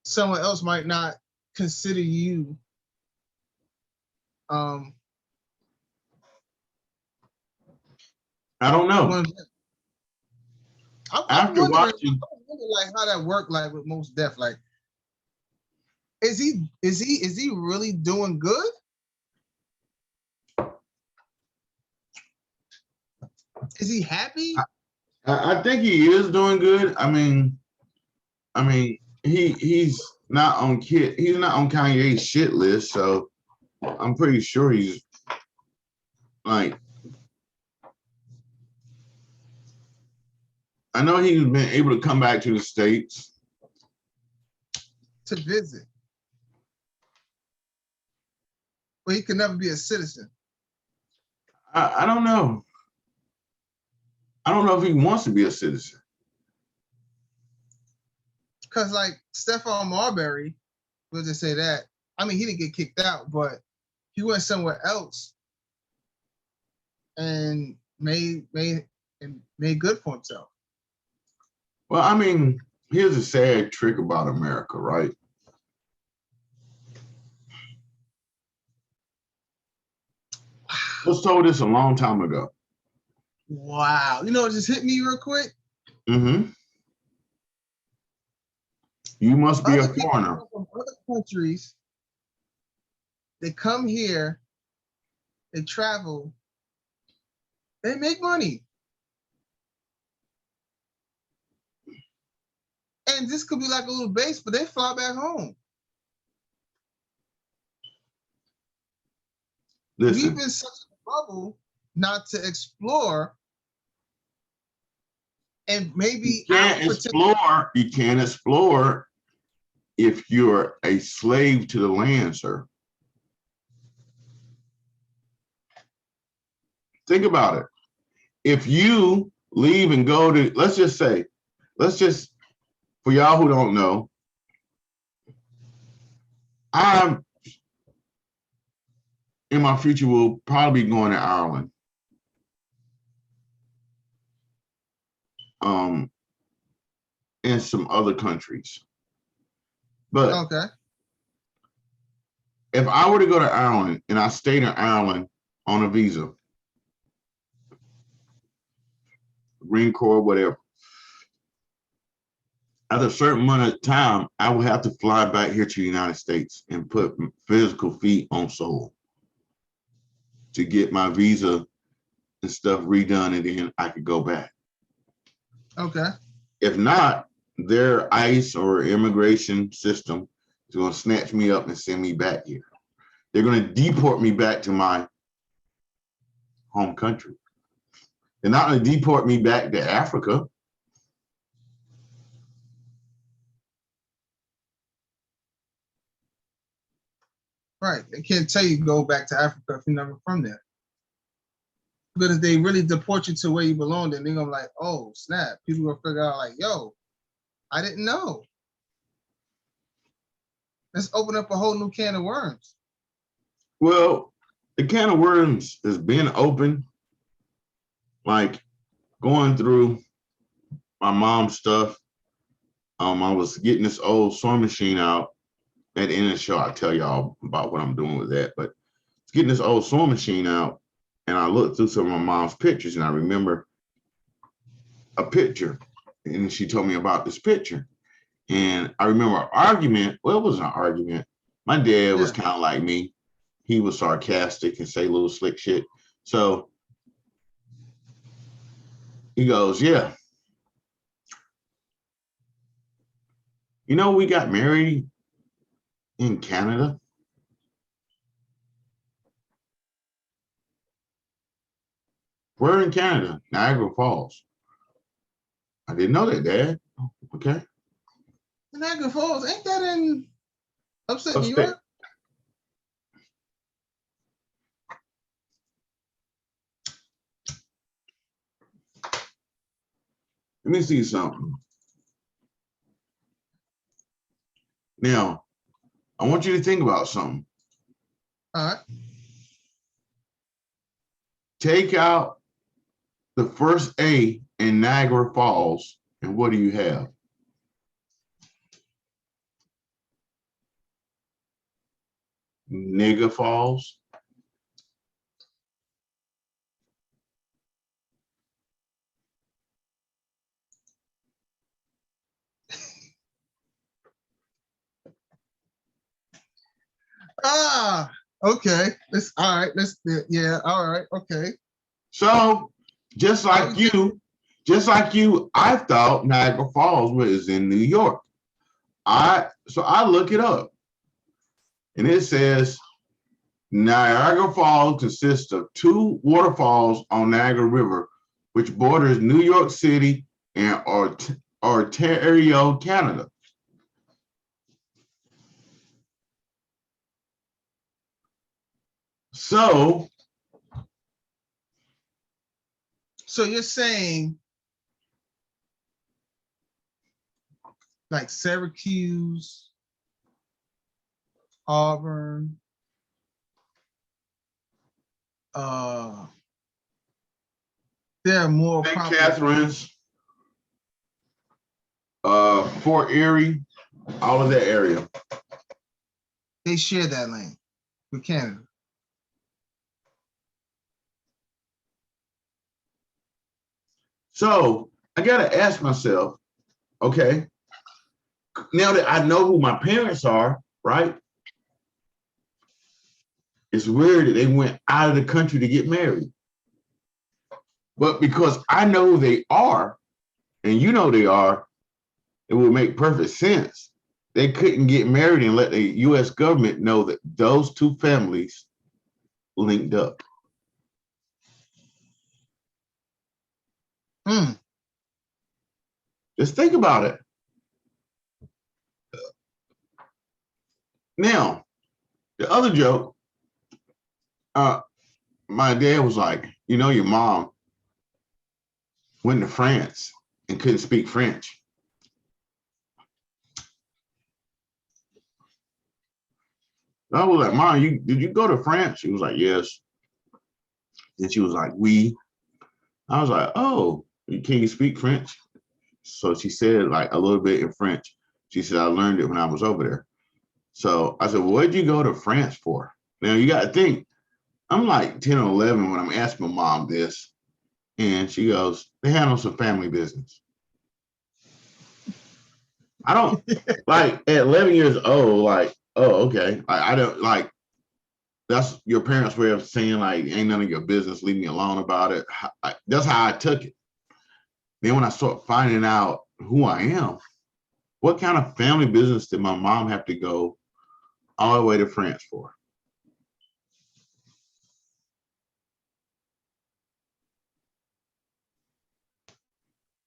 someone else might not consider you I don't know. I'm wondering like how that worked, like with Mos Def. Like, is he really doing good? Is he happy? I think he is doing good. I mean, he's not on Kanye's shit list, so I'm pretty sure he's like, I know he's been able to come back to the States to visit, but he could never be a citizen. I don't know. I don't know if he wants to be a citizen. Because like Stephon Marbury, we'll just say that. I mean, he didn't get kicked out, but he went somewhere else and made good for himself. Well, I mean, here's a sad trick about America, right? I was told this a long time ago. Wow. It just hit me real quick. Mm-hmm. You must be a foreigner. From other countries, they come here, they travel, they make money. And this could be like a little base, but they fly back home. Listen, we've been such a bubble not to explore, and maybe you can't explore if you're a slave to the land, sir. Think about it. If you leave and go to, let's just, for y'all who don't know, I'm in my future will probably be going to Ireland. And some other countries. But okay, if I were to go to Ireland and I stayed in Ireland on a visa, Green Corps, whatever, at a certain amount of time, I would have to fly back here to the United States and put physical feet on soil to get my visa and stuff redone, and then I could go back. okay. If not, their ICE or immigration system is going to snatch me up and send me back here. They're going to deport me back to my home country. They're not going to deport me back to Africa. Right. They can't tell you go back to Africa if you're never from there. But if they really deport you to where you belong, then they're gonna be like, oh snap. People gonna figure out like, yo, I didn't know. Let's open up a whole new can of worms. Well, the can of worms has been open, like going through my mom's stuff. I was getting this old sewing machine out. At the end of the show, I'll tell y'all about what I'm doing with that. But getting this old sewing machine out, and I looked through some of my mom's pictures, and I remember a picture, and she told me about this picture. And I remember an argument. Well, it wasn't an argument. My dad was kind of like me. He was sarcastic and say little slick shit. So he goes, yeah. You know, we got married in Canada. We're in Canada, Niagara Falls. I didn't know that, Dad. Okay. Niagara Falls, ain't that in upstate New Upstate. York? Let me see something. Now, I want you to think about something. All right. Take out the first A in Niagara Falls, and what do you have? Nigger Falls. Ah, okay. Let's all right. Let's yeah, all right, okay. So just like you, I thought Niagara Falls was in New York. So I look it up, and it says Niagara Falls consists of two waterfalls on Niagara River, which borders New York City and Ontario, Canada. So you're saying like Syracuse, Auburn, there are more St. property. Catharines, Fort Erie, all of that area. They share that land with Canada. So I gotta ask myself, okay, now that I know who my parents are, right? It's weird that they went out of the country to get married. But because I know who they are, and you know they are, it would make perfect sense. They couldn't get married and let the US government know that those two families linked up. Just think about it. Now, the other joke, uh, my dad was like, you know, your mom went to France and couldn't speak French. I was like, Mom, did you go to France? She was like, yes. And she was like, we. I was like, oh, can you speak French? So she said like a little bit in French. She said, I learned it when I was over there. So I said, well, what did you go to France for? Now you got to think, I'm like 10 or 11 when I'm asking my mom this. And she goes, they handle some family business. I don't like at 11 years old, like, oh, okay. I don't like that's your parents' way of saying, like, ain't none of your business, leave me alone about it. That's how I took it. Then when I start finding out who I am, what kind of family business did my mom have to go all the way to France for?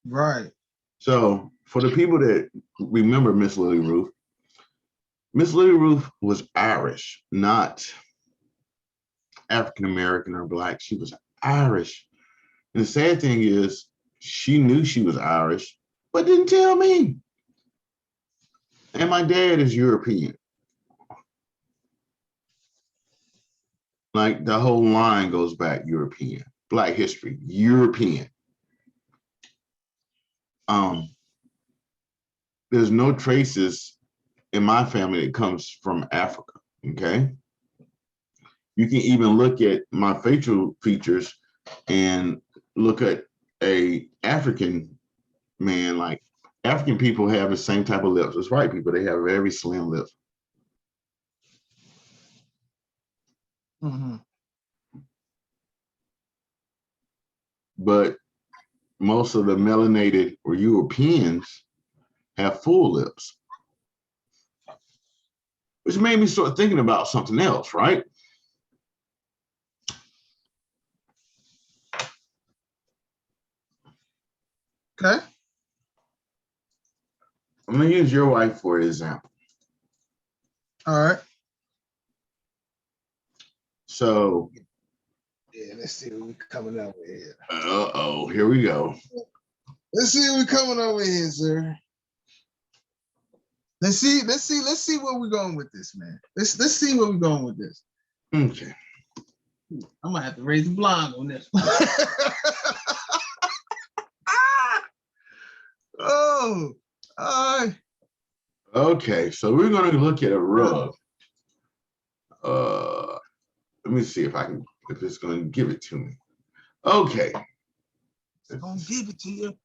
Right. So for the people that remember Miss Lily Ruth was Irish, not African American or black. She was Irish. And the sad thing is, she knew she was Irish, but didn't tell me. And my dad is European. Like the whole line goes back European, Black history, European. Um, there's no traces in my family that comes from Africa. Okay. You can even look at my facial features and look at a African man. Like African people have the same type of lips as white people. They have very slim lips. Mm-hmm. But most of the melanated or Europeans have full lips, which made me start thinking about something else, right? Okay. I'm gonna use your wife for example. All right. So, Yeah, let's see what we're coming up with here. here we go. Let's see what we're coming up with here, sir. Let's see where we're going with this, man. Let's see where we're going with this. Okay. I'm gonna have to raise the blind on this. Oh, Okay, so we're gonna look at a rug. Let me see if it's gonna give it to me. Okay. it's gonna give it to you.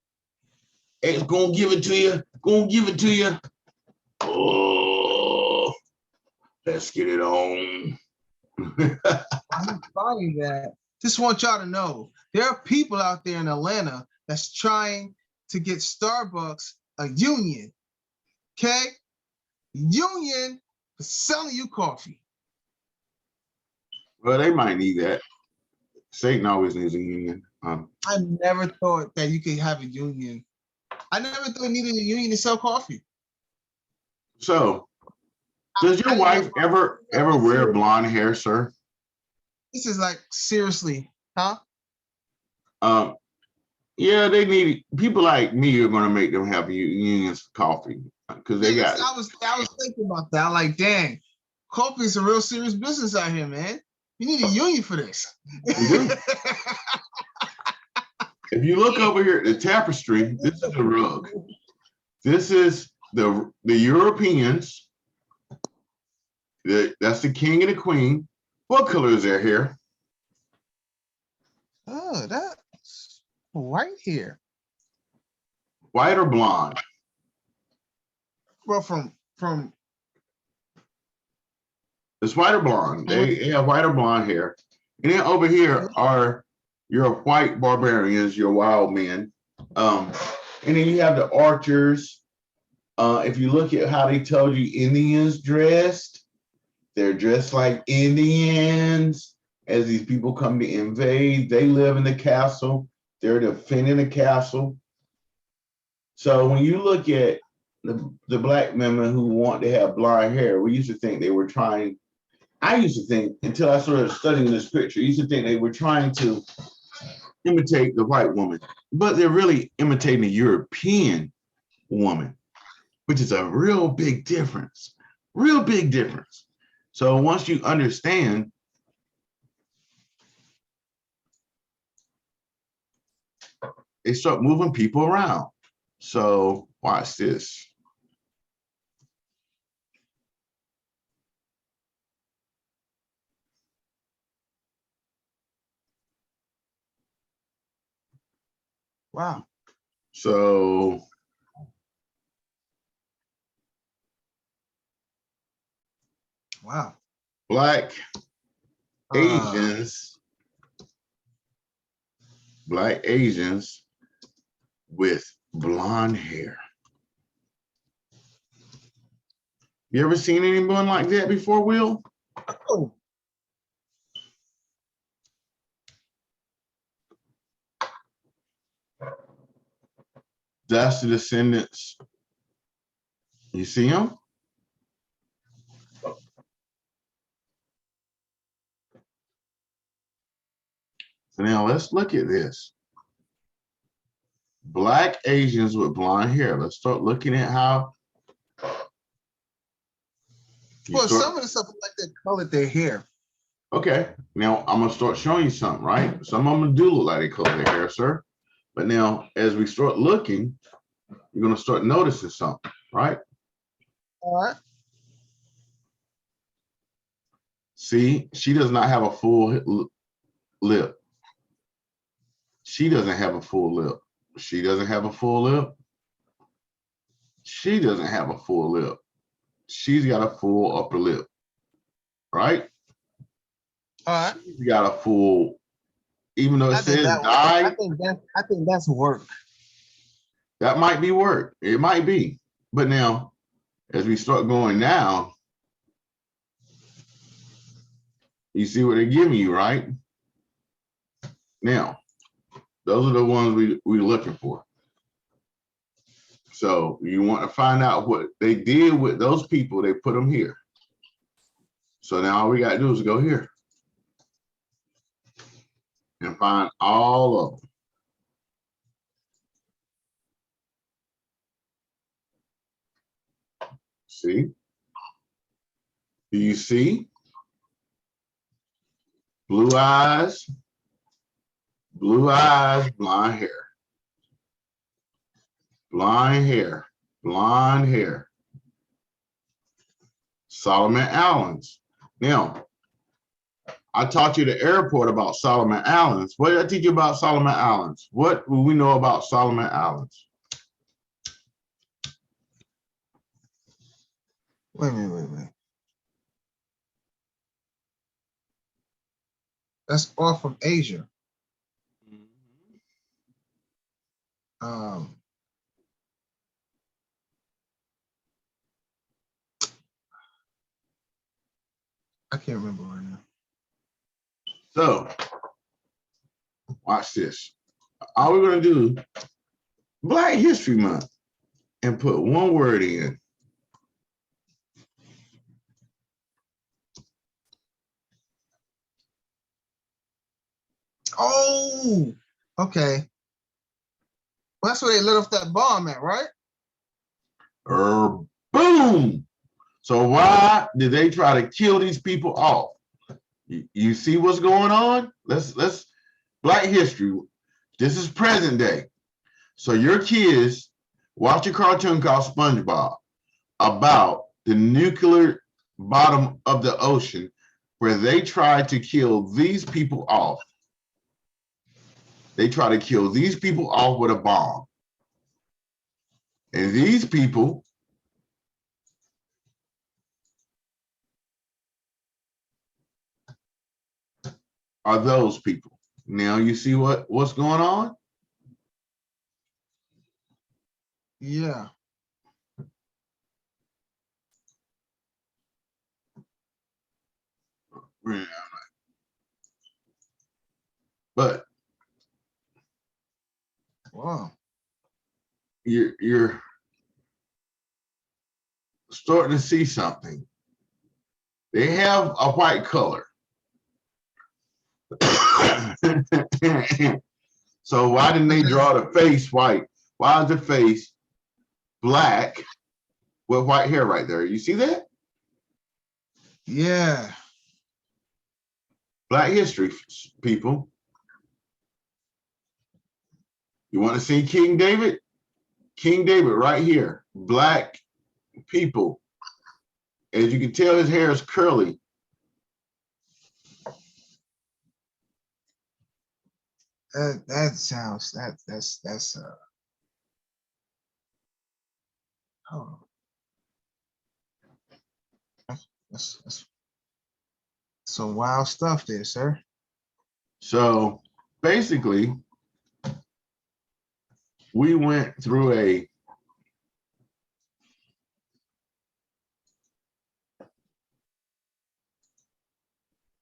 It's gonna give it to you. Gonna give it to you. Oh, let's get it on. I'm finding that. Just want y'all to know there are people out there in Atlanta that's trying to get Starbucks a union. Okay? Union for selling you coffee. Well, they might need that. Satan always needs a union. I never thought that you could have a union. I never thought you needed a union to sell coffee. So, does your wife ever wear blonde hair, sir? This is like seriously, huh? Yeah, they need people like me are going to make them have unions for coffee because they got. I was thinking about that. Like, dang, coffee is a real serious business out here, man. You need a union for this. If you look over here at the tapestry, this is a rug. This is the Europeans. That's the king and the queen. What color is their hair? Oh, that's white here. White or blonde? Well, from It's white or blonde. They have white or blonde hair. And then over here are your white barbarians, your wild men. And then you have the archers. If you look at how they told you Indians dressed, they're dressed like Indians. As these people come to invade, they live in the castle. They're defending the castle. So when you look at the black women who want to have blonde hair, we used to think they were trying. I used to think until I started studying this picture, I used to think they were trying to imitate the white woman, but they're really imitating the European woman, which is a real big difference. Real big difference. So once you understand, they start moving people around. So watch this. Wow. So Wow. black Uh, Asians, black Asians with blonde hair. You ever seen anyone like that before, Will? oh, That's the descendants. You see them? So now let's look at this. Black Asians with blonde hair. Let's start looking at how you well, start. some of the stuff like they colored their hair. Okay, now I'm gonna start showing you something, right? Some of them do look like they color their hair, sir. But now, as we start looking, you're gonna start noticing something, right? All right. See, she does not have a full lip. She doesn't have a full lip. She doesn't have a full lip. She doesn't have a full lip. She's got a full upper lip, right? All right. She's got a full, even though it I think says that die, I think that's work. that might be work. It might be. But now, as we start going now, you see what they're giving you, right? Now, those are the ones we're looking for. So you want to find out what they did with those people, they put them here. So now all we got to do is go here and find all of them. See? Do you see? Blue eyes, blonde hair, blonde hair, blonde hair. Solomon Allens. Now, I taught you the airport about Solomon Allens. What did I teach you about Solomon Allens? What will we know about Solomon Allens? Wait a minute, wait a minute. That's all from Asia. Um, I can't remember right now. So, watch this. All we're going to do, Black History Month, and put one word in. Oh, okay. Well, that's where they lit off that bomb at, right? Boom. So why did they try to kill these people off? You see what's going on? Let's Black history. This is present day. So your kids watch a cartoon called SpongeBob about the nuclear bottom of the ocean where they tried to kill these people off. They try to kill these people off with a bomb. And these people are those people. Now you see what's going on? Yeah. But Wow. you're starting to see something. They have a white color. So why didn't they draw the face white? Why is the face black with white hair right there? You see that? Yeah. Black history, people. You want to see King David? King David right here. Black people. As you can tell, his hair is curly. That sounds that's oh that's some wild stuff there, sir. So basically, we went through a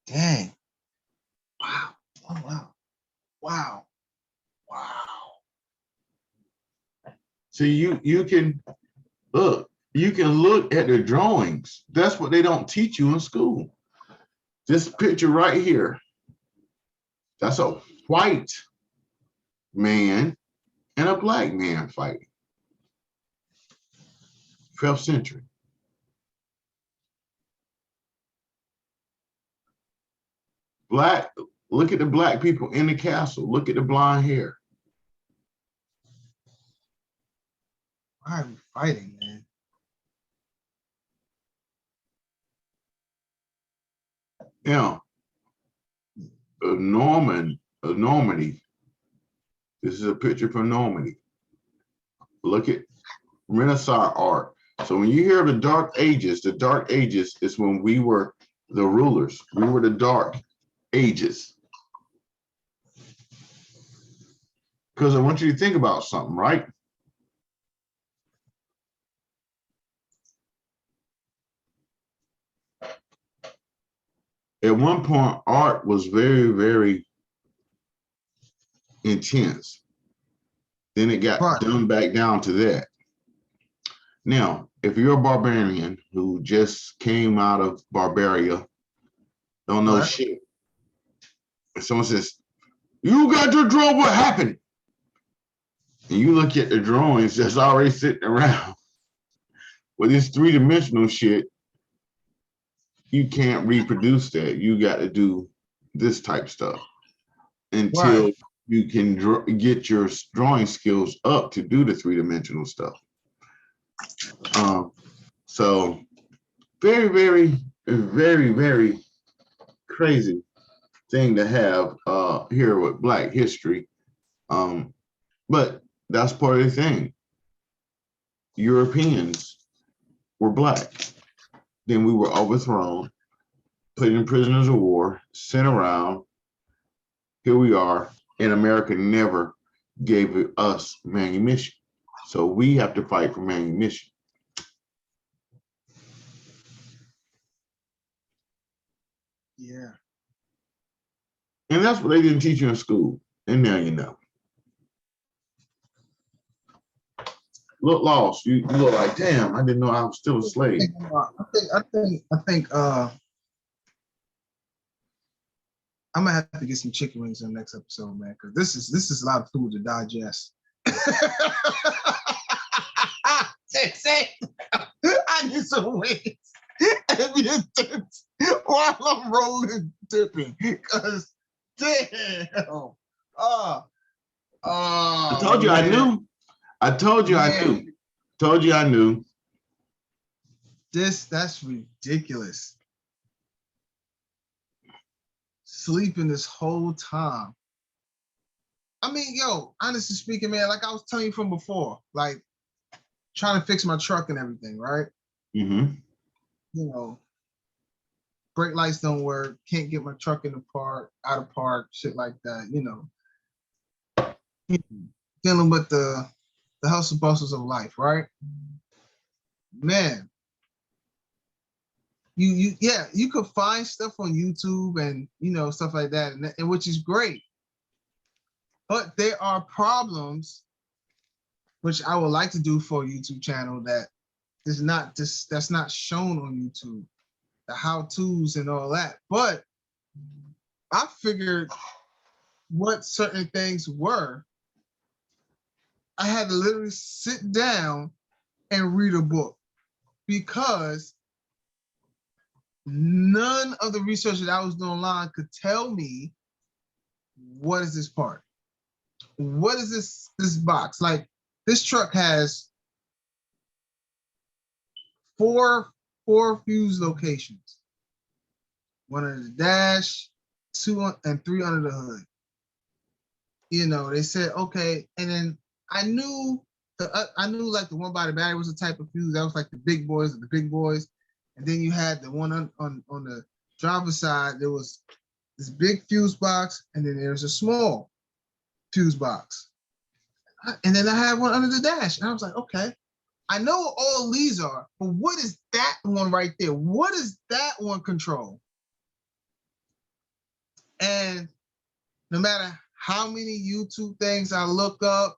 Dang. Wow. Oh wow. Wow. Wow. see you can look, you can look at the drawings. That's what they don't teach you in school. This picture right here, that's a white man and a black man fighting. 12th century. Black, look at the black people in the castle. Look at the blonde hair. Why are we fighting, man? Now, Normandy. This is a picture from Normandy. Look at Renaissance art. So when you hear the Dark Ages is when we were the rulers. We were the Dark Ages. Because I want you to think about something, right? At one point, art was very, very intense. Then it got dumbed back down to that. Now, if you're a barbarian who just came out of Barbaria, don't know shit, if someone says, you got to draw what happened, and you look at the drawings that's already sitting around with this three-dimensional shit, you can't reproduce that. You got to do this type stuff until you can get your drawing skills up to do the three-dimensional stuff. So very, very, very, very crazy thing to have here with Black history. But that's part of the thing. Europeans were Black. Then we were overthrown, put in prisoners of war, sent around. Here we are, and America never gave us manumission. So we have to fight for manumission. Yeah. And that's what they didn't teach you in school. And now you know. Look lost. You look like, damn, I didn't know I was still a slave. I think I'm gonna have to get some chicken wings in the next episode, man, because this is a lot of food to digest. I need some wings while I'm rolling dipping, because damn. I told you, man. I knew. I told you, man. I knew. Told you I knew. That's ridiculous. Sleeping this whole time. I mean, yo, honestly speaking, man, like I was telling you from before, like trying to fix my truck and everything, right? Mm-hmm. You know, brake lights don't work, can't get my truck in the park, out of park, shit like that, you know. Dealing with the hustle bustles of life, right? Man, you could find stuff on YouTube and you know stuff like that, and which is great. But there are problems, which I would like to do for a YouTube channel, that that's not shown on YouTube, the how-tos and all that. But I figured what certain things were. I had to literally sit down and read a book because none of the research that I was doing online could tell me what is this part? What is this box? Like this truck has four fuse locations. One under the dash, two and three under the hood. You know, they said okay, and then I knew like the one by the battery was a type of fuse that was like the big boys of the big boys, and then you had the one on the driver's side. There was this big fuse box, and then there's a small fuse box, and then I had one under the dash, and I was like, okay, I know what all these are, but what is that one right there? What is that one control? And no matter how many YouTube things I look up,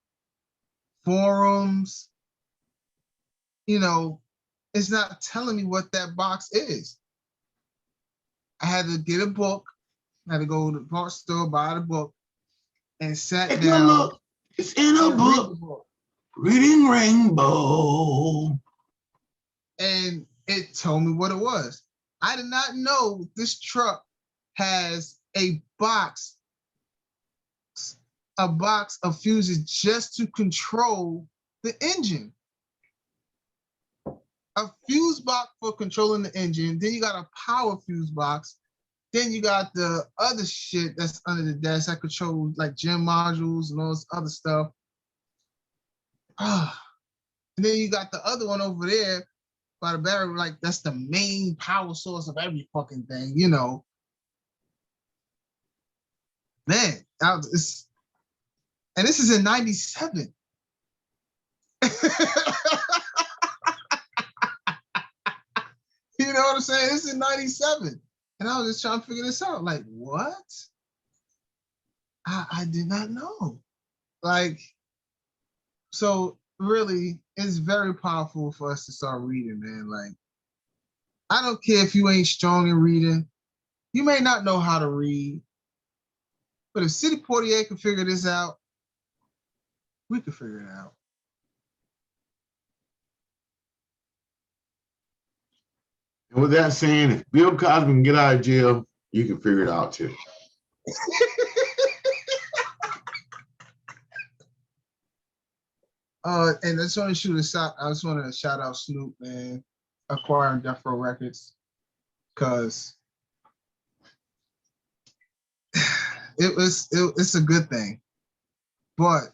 forums, you know, it's not telling me what that box is. I had to get a book. I had to go to the parts store, buy the book, and sat down. Look, it's in a book. Reading Rainbow. And it told me what it was. I did not know this truck has a box of fuses just to control the engine. A fuse box for controlling the engine. Then you got a power fuse box. Then you got the other shit that's under the dash that controls like gem modules and all this other stuff. And then you got the other one over there by the battery, like that's the main power source of every fucking thing, you know. Man, and this is in 97. You know what I'm saying? This is in 97. And I was just trying to figure this out. Like, what? I did not know. Like, so really, it's very powerful for us to start reading, man. Like, I don't care if you ain't strong in reading. You may not know how to read. But if City Portier can figure this out, we can figure it out. And with that saying, if Bill Cosby can get out of jail, you can figure it out too. And I just want to shout out Snoop, man, acquiring Death Row Records, because it's a good thing, but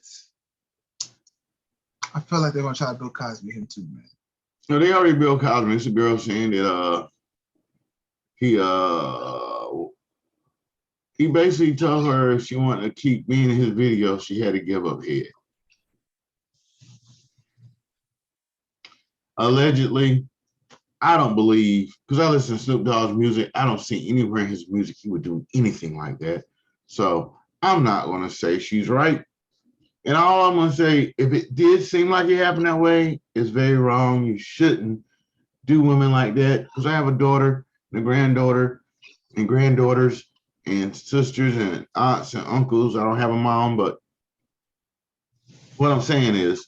I feel like they're gonna try to Bill Cosby him too, man. No, they already Bill Cosby. It's a girl saying that he basically told her if she wanted to keep being in his video, she had to give up head. Allegedly, I don't believe, because I listen to Snoop Dogg's music, I don't see anywhere in his music he would do anything like that. So I'm not going to say she's right. And all I'm going to say, if it did seem like it happened that way, it's very wrong. You shouldn't do women like that. Because I have a daughter and a granddaughter and granddaughters and sisters and aunts and uncles. I don't have a mom, but what I'm saying is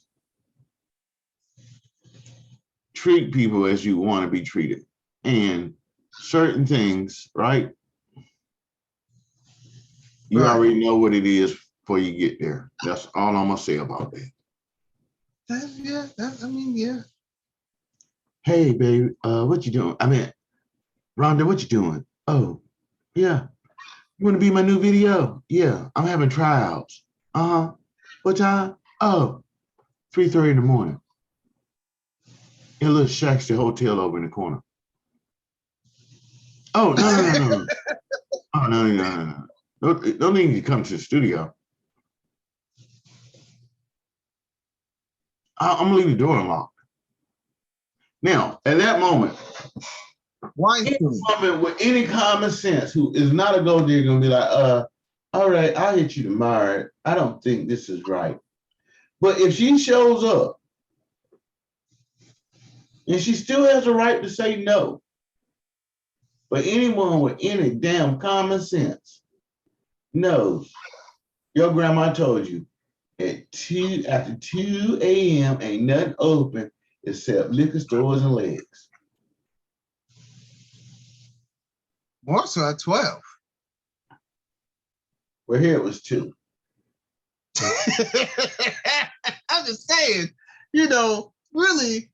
treat people as you want to be treated. And certain things, right? You already know what it is before you get there. That's all I'm gonna say about that. Yeah. Hey, baby, what you doing? I mean, Rhonda, what you doing? Oh, yeah. You want to be my new video? Yeah, I'm having tryouts. What time? Oh, 3:30 in the morning. In a little Shack's hotel over in the corner. Oh, no. Oh, no. Don't need you to come to the studio. I'm gonna leave the door unlocked. Now, at that moment, any woman with any common sense who is not a gold digger gonna be like, all right, I'll hit you tomorrow. I don't think this is right. But if she shows up And she still has the right to say no. But anyone with any damn common sense knows your grandma told you after 2 a.m. ain't nothing open except liquor stores and legs. More so at 12. Well, here it was 2. I'm just saying, you know, really,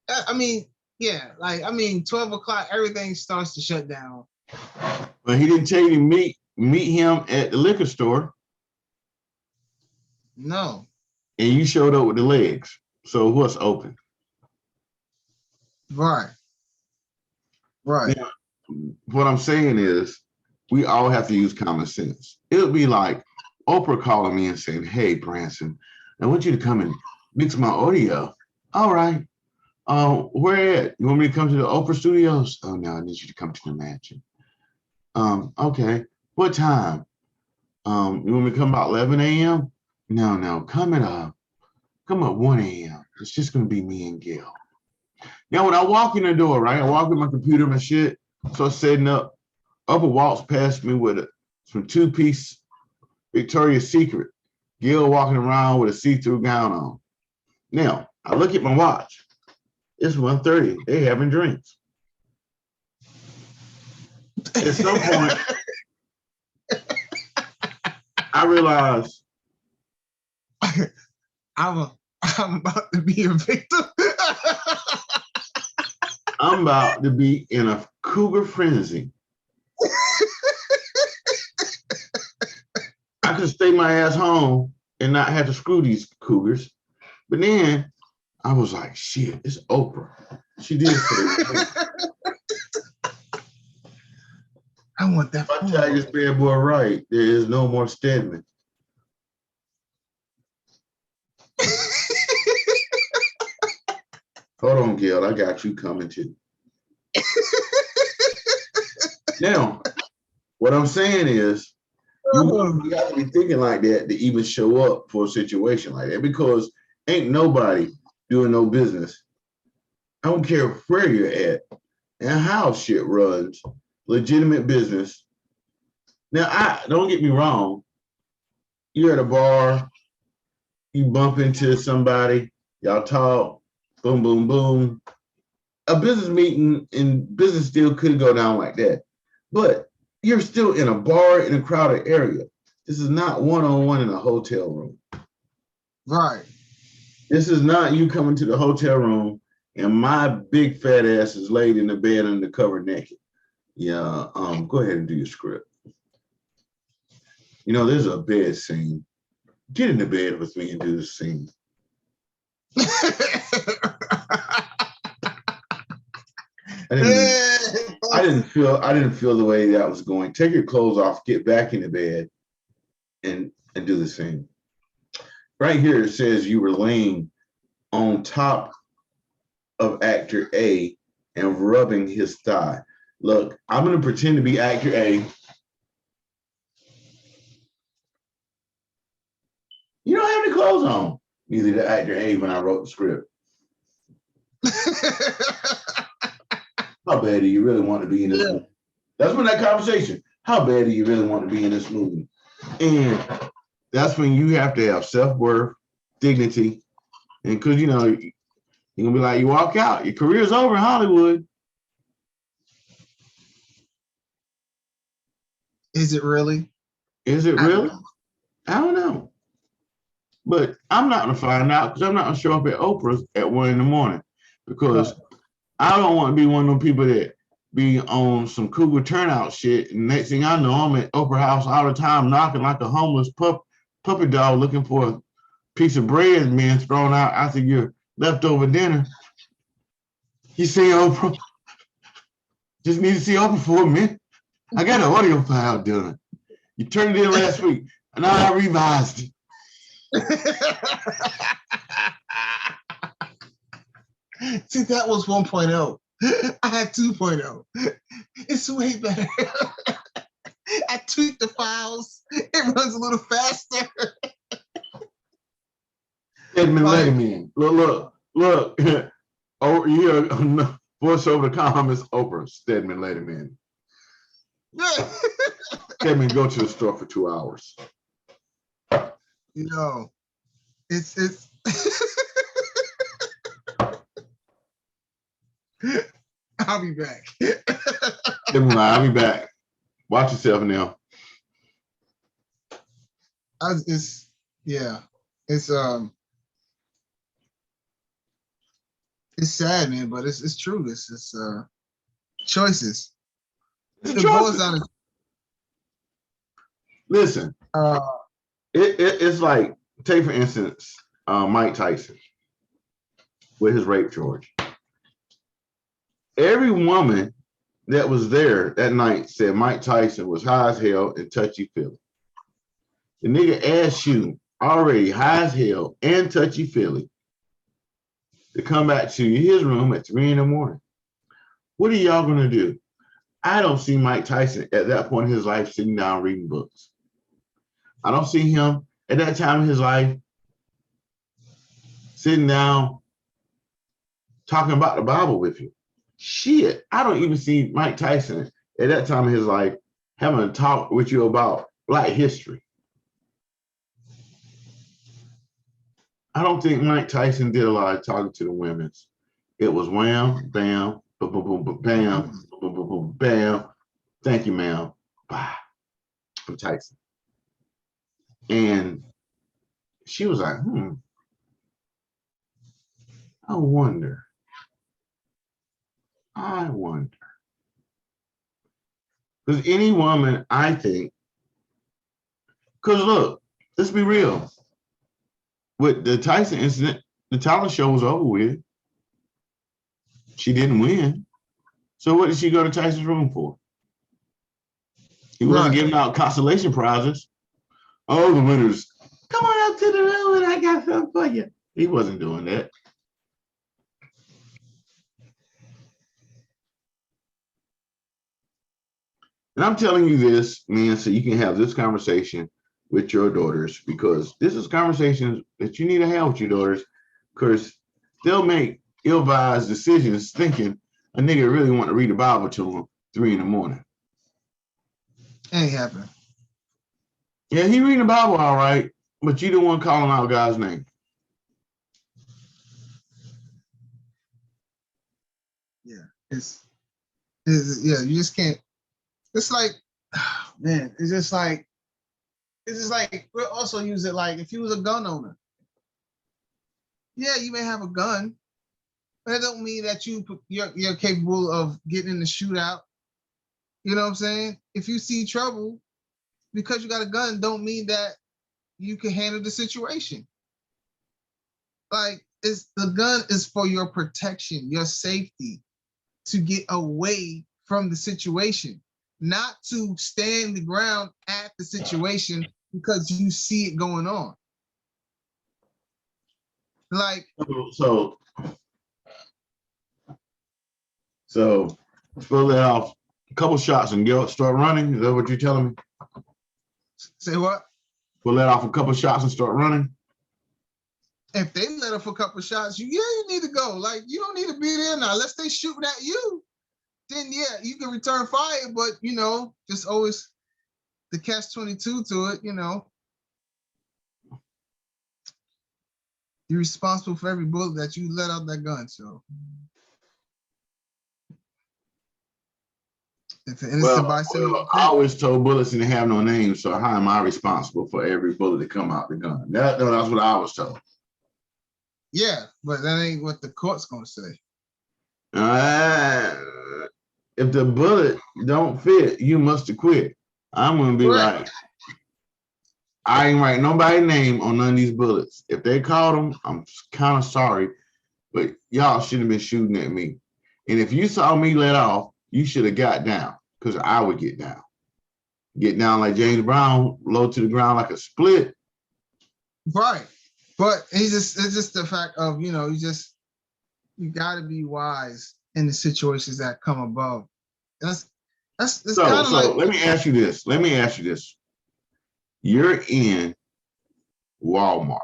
I mean, yeah, like, I mean, 12 o'clock, everything starts to shut down. But he didn't tell you to meet him at the liquor store. No. And you showed up with the legs. So what's open? Right. Right. Now, what I'm saying is we all have to use common sense. It would be like Oprah calling me and saying, hey, Branson, I want you to come and mix my audio. All right. Where at? You want me to come to the Oprah studios? Oh, no, I need you to come to the mansion. Okay. What time? You want me to come about 11 a.m.? No, come at 1 a.m. It's just going to be me and Gail. Now, when I walk in the door, right, I walk with my computer, my shit, so setting up, Upper walks past me with some 2-piece Victoria's Secret. Gil walking around with a see-through gown on. Now, I look at my watch. It's 1:30. They having drinks. At some point, I realize I'm about to be a victim. I'm about to be in a cougar frenzy. I could stay my ass home and not have to screw these cougars. But then I was like, shit, it's Oprah. She did say, I want that. if I tag this bad boy right, there is no more Stedman. Hold on, Gail, I got you coming too. Now, what I'm saying is, you have to be thinking like that to even show up for a situation like that, because ain't nobody doing no business. I don't care where you're at and how shit runs, legitimate business. Now, don't get me wrong. You're at a bar, you bump into somebody, y'all talk, boom, boom, boom. A business meeting and business still could go down like that. But you're still in a bar in a crowded area. This is not one-on-one in a hotel room. Right. This is not you coming to the hotel room and my big fat ass is laid in the bed under cover naked. Yeah, go ahead and do your script. You know, there's a bed scene. Get in the bed with me and do the scene. I didn't feel the way that was going. Take your clothes off, get back in the bed, and do the scene. Right here it says you were laying on top of actor A and rubbing his thigh. Look, I'm gonna pretend to be actor A. You don't have any clothes on. Neither did actor A when I wrote the script. How bad do you really want to be in this movie? That's when that conversation. How bad do you really want to be in this movie? And that's when you have to have self-worth, dignity, and because you know you're gonna be like, you walk out, your career's over in Hollywood. Is it really? Is it really? I don't know. But I'm not gonna find out because I'm not gonna show up at Oprah's at 1 a.m. because I don't want to be one of them people that be on some cougar turnout shit. And next thing I know, I'm at Oprah House all the time, knocking like a homeless puppy dog looking for a piece of bread being thrown out after your leftover dinner. You see Oprah? Just need to see Oprah for a minute. I got an audio file done. You turned it in last week, and I revised it. See, that was 1.0. I had 2.0. It's way better. I tweaked the files. It runs a little faster. Edmund Letterman. Look. Oh, yeah. Voice over the comments. Oprah Stedman let him in. Yeah. Stedman go to the store for 2 hours. You know, it's I'll be back. I'll be back. Watch yourself now. It's yeah. It's it's sad, man, but it's true. It's choices. It's It boils choices. down to Listen, it's like, take for instance, Mike Tyson with his rape charge. Every woman that was there that night said Mike Tyson was high as hell and touchy feely. The nigga asked you already high as hell and touchy feely to come back to his room at 3 in the morning. What are y'all gonna do? I don't see Mike Tyson at that point in his life sitting down reading books. I don't see him at that time in his life sitting down talking about the Bible with you. Shit, I don't even see Mike Tyson at that time in his life having a talk with you about Black history. I don't think Mike Tyson did a lot of talking to the women. It was wham, bam, boom, boom, boom, boom, bam, boom, boom, boom, bam. Thank you, ma'am. Bye. From Tyson. And she was like, I wonder. Because any woman, I think, because look, let's be real. With the Tyson incident, the talent show was over with. She didn't win. So what did she go to Tyson's room for? He wasn't giving out consolation prizes. Oh, the winners, come on out to the room and I got something for you. He wasn't doing that. And I'm telling you this, man, so you can have this conversation with your daughters, because this is conversations that you need to have with your daughters, because they'll make ill-advised decisions thinking a nigga really want to read the Bible to them 3 in the morning. ain't happening. Yeah, he reading the Bible all right, but you the one calling out God's name. Yeah, it's yeah, you just can't. It's like, man, it's just like we'll also use it like if you was a gun owner. Yeah, you may have a gun, but that don't mean that you're capable of getting in the shootout. You know what I'm saying? If you see trouble, because you got a gun, don't mean that you can handle the situation. Like, the gun is for your protection, your safety, to get away from the situation, not to stand the ground at the situation because you see it going on. Like, so let's let off a couple shots and start running. Is that what you're telling me? say what? We'll let off a couple shots and start running. If they let off a couple shots, you need to go. Like, you don't need to be there now. Unless they shooting at you, then yeah, you can return fire. But just always the catch-22 to it. You're responsible for every bullet that you let out that gun. So if an innocent bystander, I always told bullets didn't have no name, so how am I responsible for every bullet that come out the gun? That's what I was told. Yeah, but that ain't what the court's gonna say. If the bullet don't fit, you must acquit. I'm gonna be like, I ain't write nobody's name on none of these bullets. If they caught them, I'm kind of sorry, but y'all shouldn't have been shooting at me. And if you saw me let off, you should have got down, because I would get down. Get down like James Brown, low to the ground like a split. Right. But it's just the fact of, you gotta be wise in the situations that come above. That's kind of like, let me ask you this. You're in Walmart.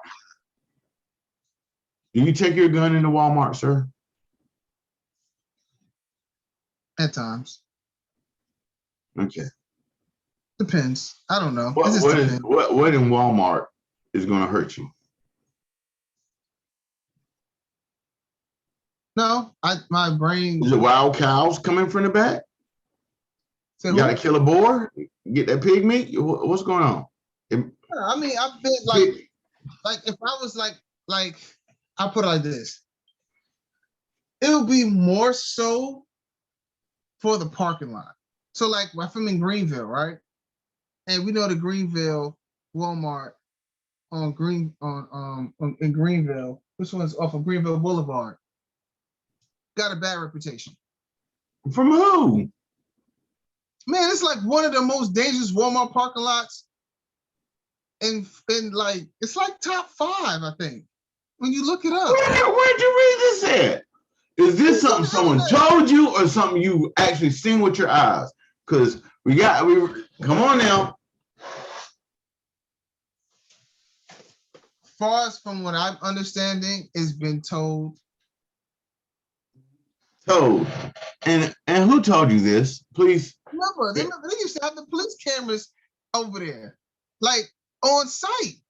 Do you take your gun into Walmart, sir? At times. Okay. Depends. I don't know. It What just what is depends. what in Walmart is gonna hurt you? No, my brain Is it wild cows coming from the back? said You gotta who? kill a boar, get that pig meat? What's going on? I mean, I've been Pig- like if I was like I put it like this, it would be more so for the parking lot. So like if I'm in Greenville, right? And we know the Greenville Walmart in Greenville, which one's off of Greenville Boulevard, got a bad reputation. From who? Man, it's like one of the most dangerous Walmart parking lots in like it's like top 5, I think. When you look it up. Where'd you read this at? Is this something someone told you or something you actually seen with your eyes? Because we come on now. Far as from what I'm understanding, it's been told. Told. And who told you this? Please. Remember, they used to have the police cameras over there, like on site.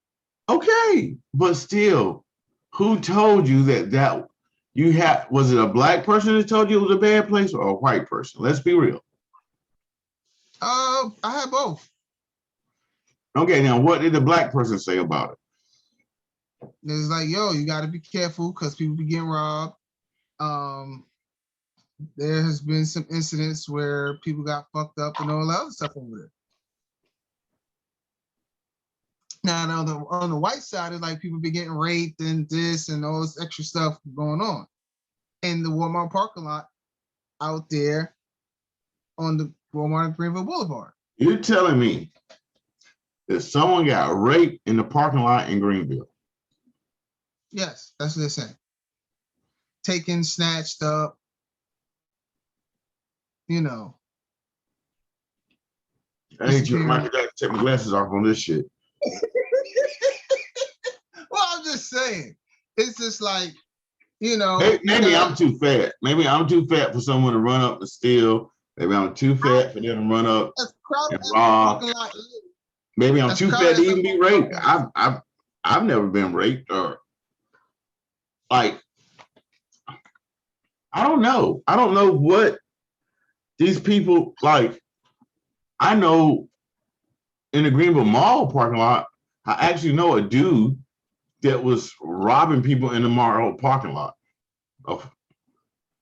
Okay, but still, who told you that you had? Was it a black person that told you it was a bad place or a white person? Let's be real. I had both. Okay, now what did the black person say about it? It's like, yo, you got to be careful because people be getting robbed. There has been some incidents where people got fucked up and all that other stuff over there. Now on the white side, it's like people be getting raped and this and all this extra stuff going on in the Walmart parking lot out there on the Walmart Greenville Boulevard. You're telling me that someone got raped in the parking lot in Greenville? Yes, that's what they're saying. Taken, snatched up, you know. I hate you. I got to take my glasses off on this shit. Well, I'm just saying. It's just like, you know. Maybe I'm too fat. Maybe I'm too fat for someone to run up and steal. Maybe I'm too fat for them to run up and rob. Maybe I'm too fat to even be raped. I've never been raped or like I don't know. I don't know what these people like. I know in the Greenville Mall parking lot, I actually know a dude that was robbing people in the mall parking lot.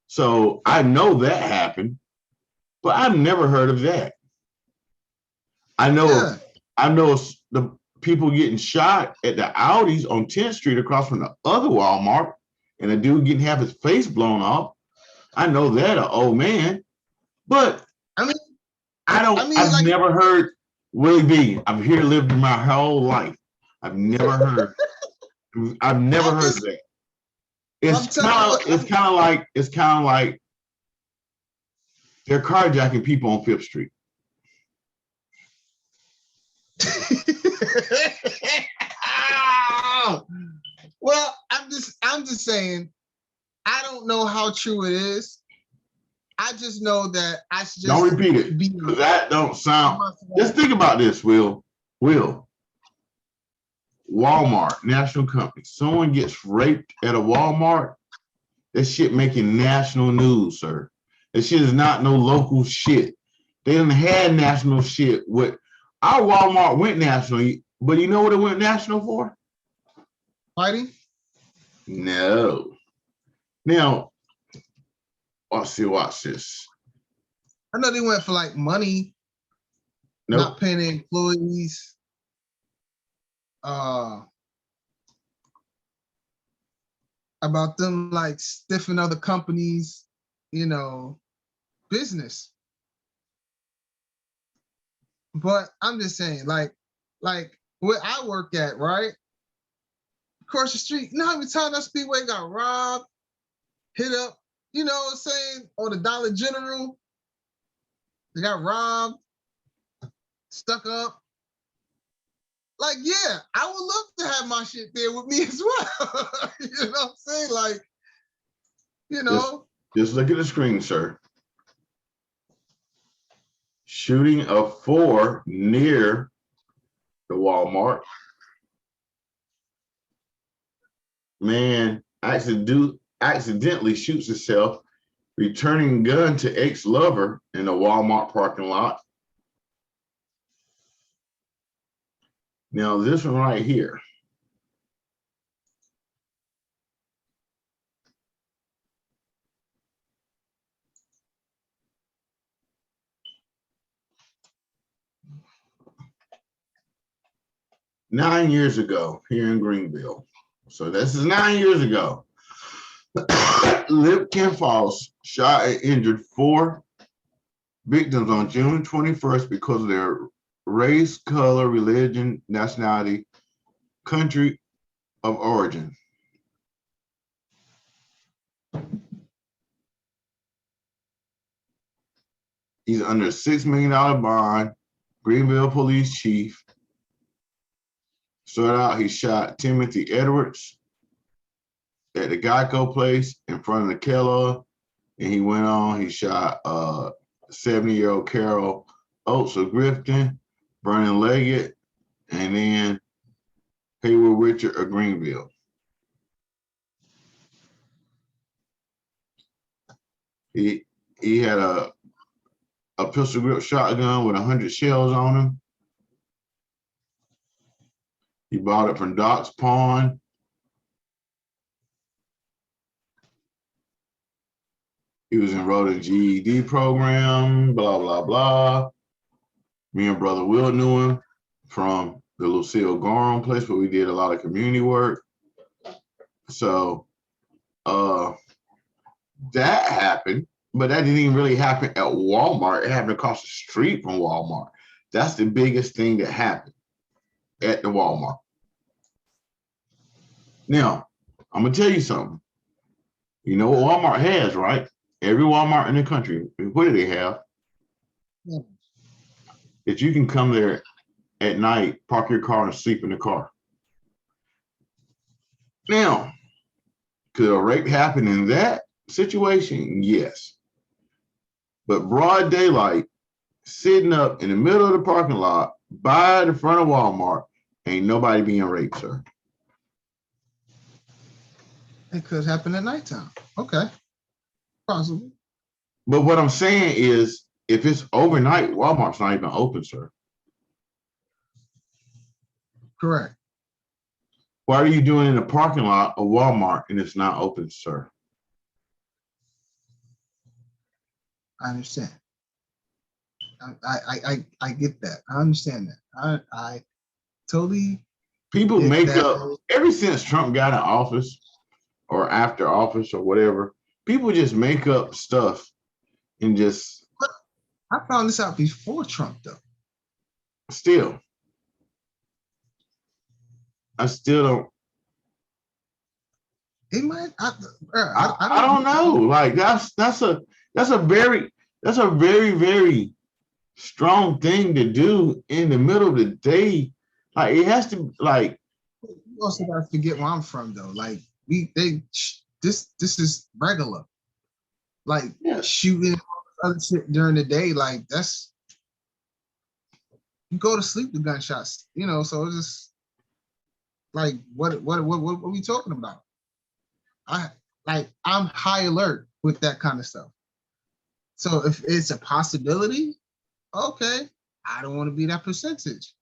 So I know that happened, but I've never heard of that. I know the people getting shot at the Audis on 10th Street across from the other Walmart, and a dude getting half his face blown off. I know that an old man, but I've never heard Willie B. I've here lived my whole life. I've never heard that. It's kind of like they're carjacking people on 5th Street. Well, I'm just saying, I don't know how true it is. I just know that I should just don't repeat it because that don't sound. Just think about this, Will. Walmart, national company. Someone gets raped at a Walmart. That shit making national news, sir. That shit is not no local shit. They done had national shit. With our Walmart went national, but you know what it went national for? Fighting? No. Now, watch this. I know they went for like money, not paying their employees. About them like stiffing other companies, business. But I'm just saying, like where I work at, right? Across the street, you know how many times that Speedway got robbed, hit up, you know what I'm saying? Or the Dollar General, they got robbed, stuck up. Like, yeah, I would love to have my shit there with me as well. You know what I'm saying? Like, Just look at the screen, sir. shooting of 4 near the Walmart. Man accidentally shoots himself, returning gun to ex-lover in the Walmart parking lot. Now this one right here. 9 years ago here in Greenville. So this is 9 years ago. Lipkin Falls shot and injured 4 victims on June 21st because of their race, color, religion, nationality, country of origin. He's under a $6 million bond. Greenville police chief. Started out, he shot Timothy Edwards at the Geico place in front of the Kellogg. And he went on, he shot 70-year-old Carol Oates of Grifton, Vernon Leggett, and then Hayward Richard of Greenville. He had a pistol grip shotgun with 100 shells on him. He bought it from Doc's Pawn. He was enrolled in GED program, blah, blah, blah. Me and Brother Will knew him from the Lucille Gorham place where we did a lot of community work. So that happened, but that didn't even really happen at Walmart. It happened across the street from Walmart. That's the biggest thing that happened at the Walmart. Now, I'm gonna tell you something. You know what Walmart has, right? Every Walmart in the country, what do they have? Yeah. That you can come there at night, park your car, and sleep in the car. Now, could a rape happen in that situation? Yes. But broad daylight, sitting up in the middle of the parking lot by the front of Walmart, ain't nobody being raped, sir. It could happen at nighttime. Okay. Possible. But what I'm saying is, if it's overnight, Walmart's not even open, sir. Correct. What are you doing in the parking lot of Walmart and it's not open, sir? I understand. I get that. I understand that. I totally. People make up, ever since Trump got in office or after office or whatever, people just make up stuff and just. I found this out before Trump, though. Still. I still don't. It might. I don't know. Like that's a very very strong thing to do in the middle of the day. Like it has to like. You also got to forget where I'm from, though. Like this is regular. Like shooting other shit during the day. Like that's you go to sleep with gunshots. You know, so it's just like what are we talking about? I'm high alert with that kind of stuff. So if it's a possibility, okay, I don't want to be that percentage.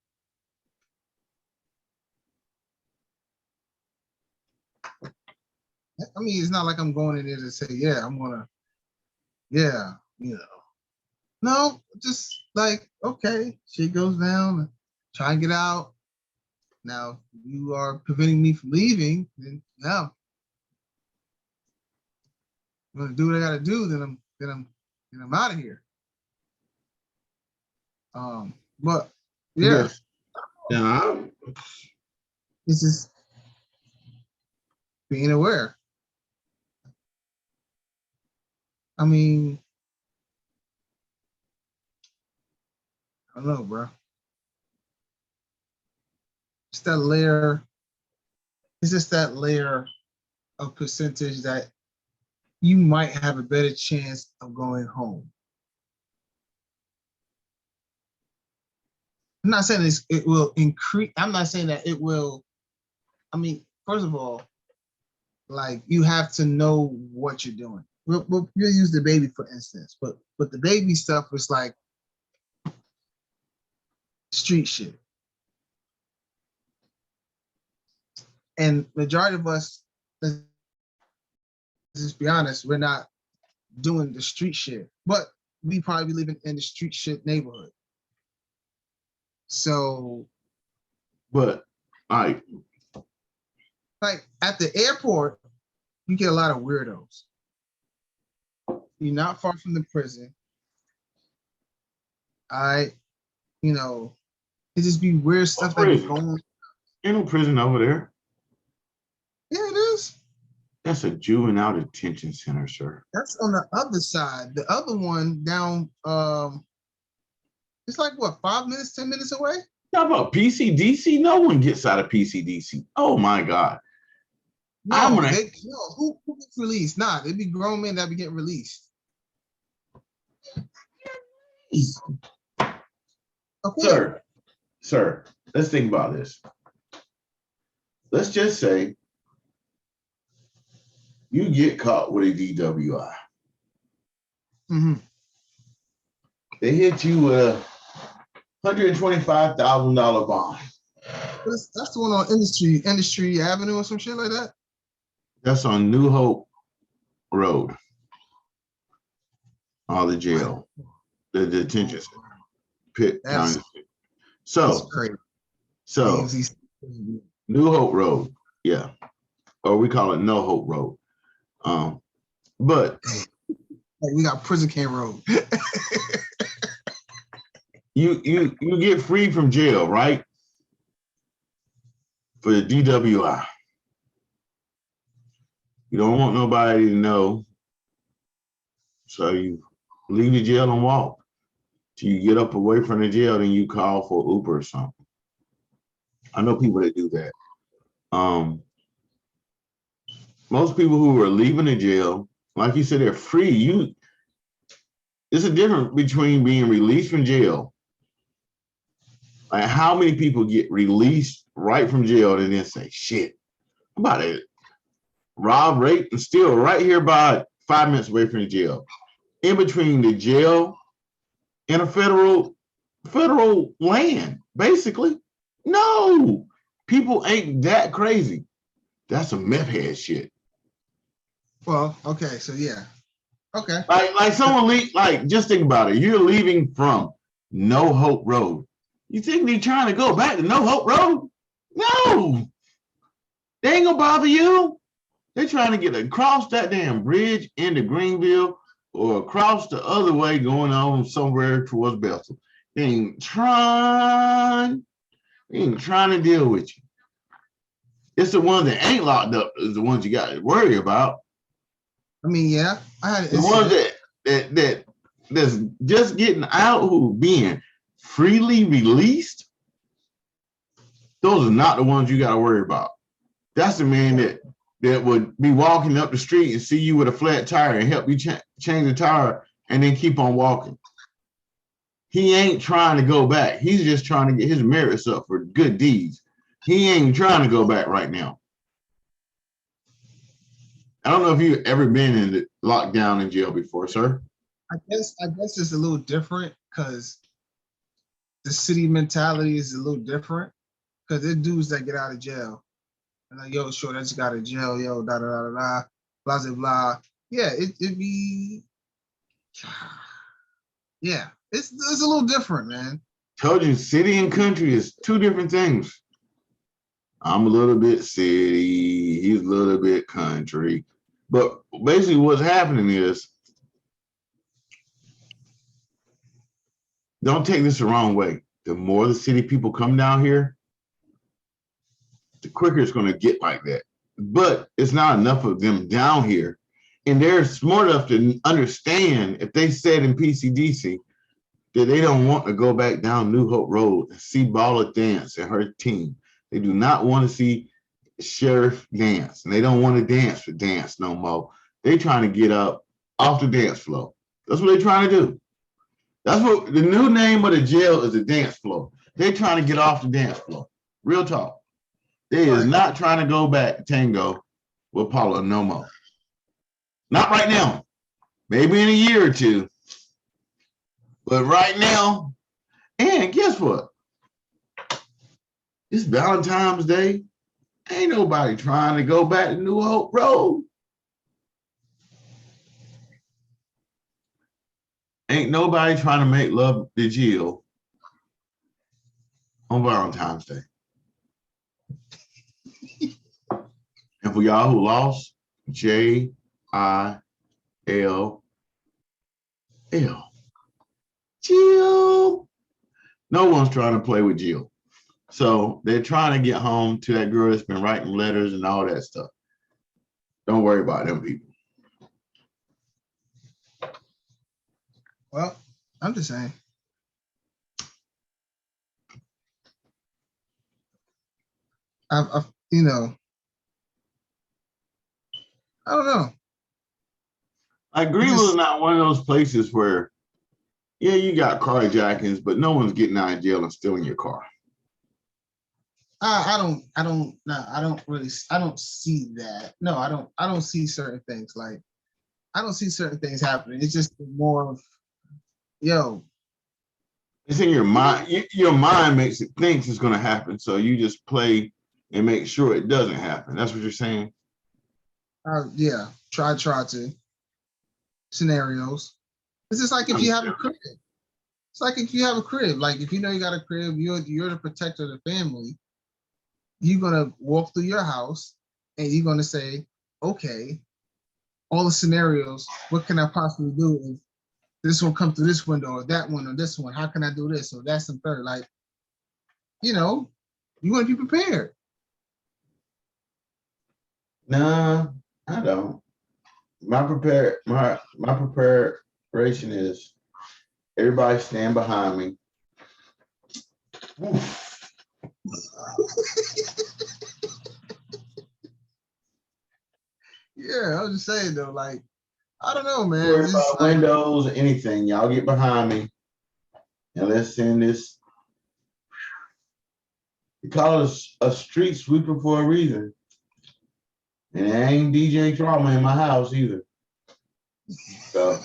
I mean, it's not like I'm going in there to say, yeah, I'm gonna, yeah, you know. No, just like, okay, shit goes down, try and get out. Now, if you are preventing me from leaving, then yeah. I'm gonna do what I gotta do, then I'm out of here. But yeah. Yeah. It's just being aware. I mean, I don't know, bro. It's that layer. It's just that layer of percentage that you might have a better chance of going home. I'm not saying it will increase. I'm not saying that it will. I mean, first of all, like you have to know what you're doing. We'll use the baby for instance, but the baby stuff was like street shit, and majority of us, let's just be honest, we're not doing the street shit, but we probably be living in the street shit neighborhood. So, But like at the airport, you get a lot of weirdos. You're not far from the prison. You know, it just be weird stuff that be going on. Ain't no prison over there. Yeah, it is. That's a juvenile detention center, sir. That's on the other side. The other one down, it's like what, 5 minutes, 10 minutes away? Talk about PCDC. No one gets out of PCDC. Oh my God. No, who gets released? Nah, they be grown men that be getting released. Okay. Sir, let's think about this. Let's just say you get caught with a DWI. Mm-hmm. They hit you with a $125,000 bond. That's the one on Industry Avenue or some shit like that. That's on New Hope Road. The jail, the detention center, Pitt County. So New Hope Road, yeah, or we call it No Hope Road. But we got Prison Camp Road. you get free from jail, right? For the DWI. You don't want nobody to know. So you leave the jail and walk. Till you get up away from the jail, then you call for Uber or something. I know people that do that. Most people who are leaving the jail, like you said, they're free. There's a difference between being released from jail. Like how many people get released right from jail and then say, shit, I'm about to rob, rape, and steal right here by 5 minutes away from the jail. In between the jail and a federal land, basically. No, people ain't that crazy. That's some meth head shit. Well, okay, so yeah. Okay. Like someone just think about it. You're leaving from No Hope Road. You think they're trying to go back to No Hope Road? No. They ain't gonna bother you. They're trying to get across that damn bridge into Greenville or across the other way going on somewhere towards Bethel. They ain't trying to deal with you. It's the ones that ain't locked up is the ones you got to worry about. I mean, yeah, I had the ones that's just getting out who being freely released. Those are not the ones you got to worry about. That's the man that would be walking up the street and see you with a flat tire and help you change the tire and then keep on walking. He ain't trying to go back. He's just trying to get his merits up for good deeds. He ain't trying to go back right now. I don't know if you've ever been in the lockdown in jail before, sir. I guess it's a little different because the city mentality is a little different because there's dudes that get out of jail. And like, yo, sure, that just got out of jail, yo, da da da da da, blah blah blah. Yeah, it'd be, yeah, it's a little different, man. Told you, city and country is two different things. I'm a little bit city, he's a little bit country. But basically what's happening is, don't take this the wrong way. The more the city people come down here, the quicker it's going to get like that. But it's not enough of them down here. And they're smart enough to understand if they said in PCDC that they don't want to go back down New Hope Road and see Balla dance and her team. They do not want to see Sheriff dance. And they don't want to dance for dance no more. They're trying to get up off the dance floor. That's what they're trying to do. That's what the new name of the jail is, the dance floor. They're trying to get off the dance floor. Real talk. They is Right. not trying to go back to tango with Paula no more. Not right now. Maybe in a year or two. But right now, and guess what? It's Valentine's Day. Ain't nobody trying to go back to New Hope Road. Ain't nobody trying to make love to Jill on Valentine's Day. And for y'all who lost, Jill. Jill. No one's trying to play with Jill. So they're trying to get home to that girl that's been writing letters and all that stuff. Don't worry about them people. Well, I'm just saying. I've you know, I don't know. Like Greenville is not one of those places where, yeah, you got carjackings, but no one's getting out of jail and stealing your car. I don't see that. No, I don't see certain things. Like, I don't see certain things happening. It's just more of, yo, It's in your mind. Your mind makes it thinks it's going to happen, so you just play and make sure it doesn't happen. That's what you're saying. yeah, try to scenarios. It's just like if you have a crib. It's like if you have a crib. Like if you know you got a crib, you're the protector of the family. You're gonna walk through your house and you're gonna say, okay, all the scenarios. What can I possibly do if this one come through this window or that one or this one? How can I do this or that's some third? Like, you know, you want to be prepared. Nah, I don't. My preparation is everybody stand behind me. Yeah, I was just saying though, like, I don't know, man. Worry It's about like, windows or anything. Y'all get behind me and let's send this. We call it a street sweeper for a reason. And it ain't DJ Trauma in my house either. So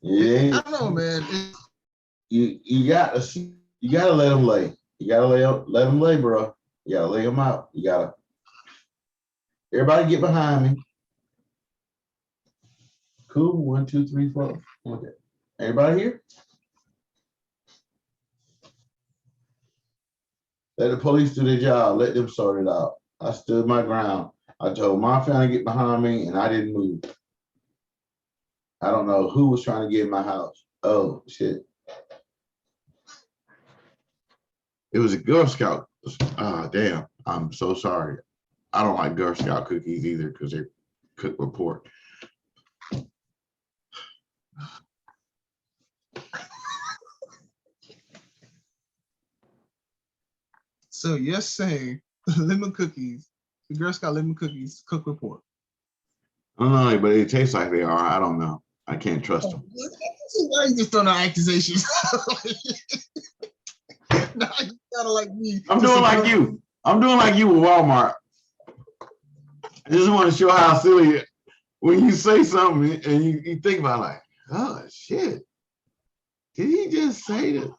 I don't know, man. You gotta let them lay. You gotta let them lay, bro. You gotta lay them out. You gotta. Everybody get behind me. Cool. 1, 2, 3, 4. Okay. Everybody here? Let the police do their job. Let them sort it out. I stood my ground. I told my family to get behind me, and I didn't move. I don't know who was trying to get in my house. Oh, shit. It was a Girl Scout. Ah, damn. I'm so sorry. I don't like Girl Scout cookies either because they cook with pork. So you're saying lemon cookies, the Girl Scout lemon cookies cooked with pork. I don't know, but it tastes like they are. I don't know. I can't trust them. Why you just throwing out accusations? Now you kind of like me. I'm doing like you. I'm doing like you with Walmart. I just want to show how silly it when you say something and you think about like, oh shit. Did he just say that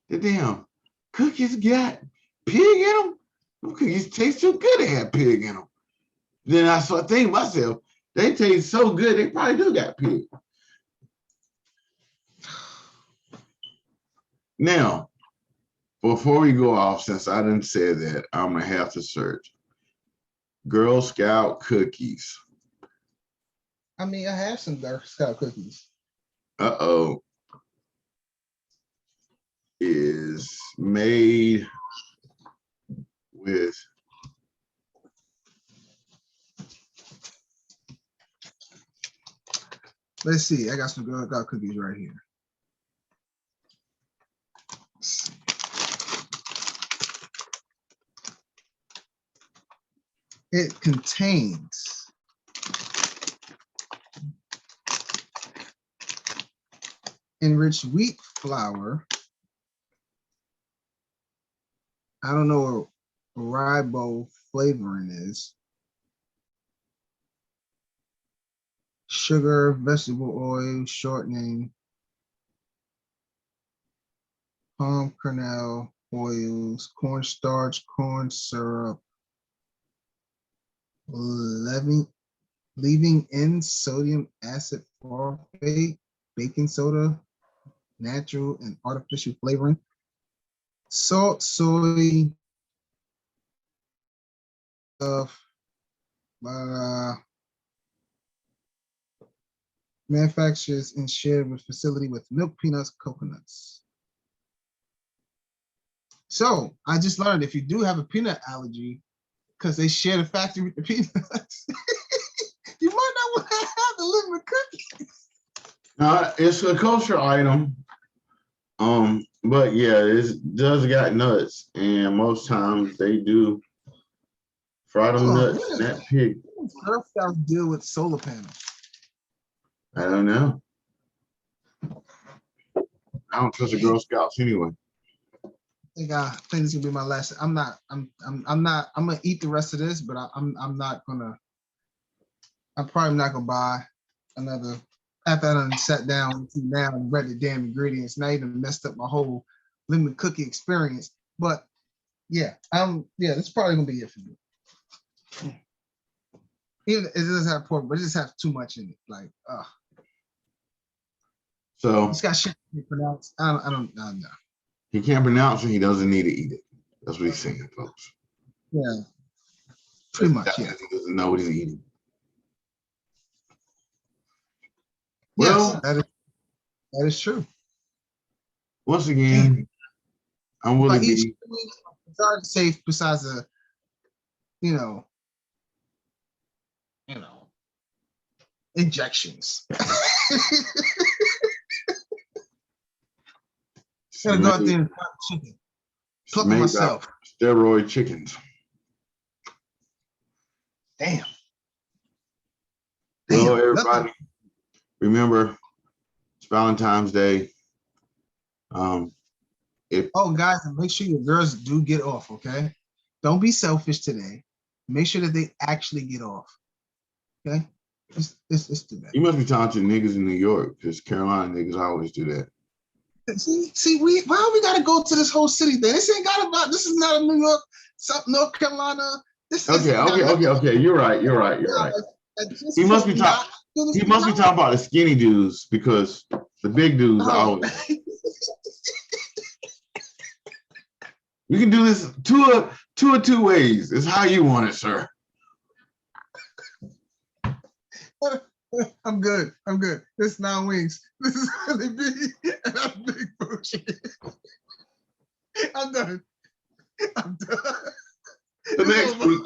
the damn cookies got pig in them? Them cookies taste too good to have pig in them. Then I start thinking to myself, they taste so good, they probably do got pig. Now, before we go off, since I didn't say that, I'm gonna have to search Girl Scout cookies. I mean, I have some Girl Scout cookies. Uh-oh. Is made with Let's see. I got some Girl Scout cookies right here. It contains enriched wheat flour, I don't know what ribo flavoring is. Sugar, vegetable oil, shortening, palm kernel oils, cornstarch, corn syrup, leaving in sodium acid phosphate, baking soda, natural and artificial flavoring, salt, soy, stuff, uh, manufacturers and shared with facility with milk, peanuts, coconuts. So I just learned if you do have a peanut allergy, because they share the factory with the peanuts, you might not want to have the lemon cookie. It's a kosher item. But yeah, it does got nuts, and most times they do fry them Oh, nuts in that pig. Girl Scouts deal with solar panels. I don't know. I don't trust the Girl Scouts anyway. I think this is gonna be my last. I'm gonna eat the rest of this, but I'm not gonna. I'm probably not gonna buy another after I done sat down now and read the damn ingredients. Not even messed up my whole lemon cookie experience. But yeah, this is probably gonna be it for me. Even it doesn't have pork, but it just has too much in it. Like, So it's got shit to pronounce. I don't know. he can't pronounce it. He doesn't need to eat it. That's what he's saying, folks. Yeah, pretty much. Yeah. He doesn't know what he's eating. Yes, Well, that is true. Once again, I'm Willie B. It's hard to say besides the, you know, injections. Gotta go out there and find chicken. Pluck myself. Steroid chickens. Damn. Well, everybody, remember it's Valentine's Day. Guys, make sure your girls do get off, okay? Don't be selfish today. Make sure that they actually get off. Okay? It's too bad. You must be talking to niggas in New York, because Carolina niggas always do that. See, why we gotta go to this whole city thing? This ain't got about. This is not a New York, North Carolina. Okay. You're right. He must be talking. He must be talking about the skinny dudes, because the big dudes always. You can do this two ways. It's how you want it, sir. I'm good. This 9 weeks. This is really big, and I'm big bullshit. I'm done. The next week,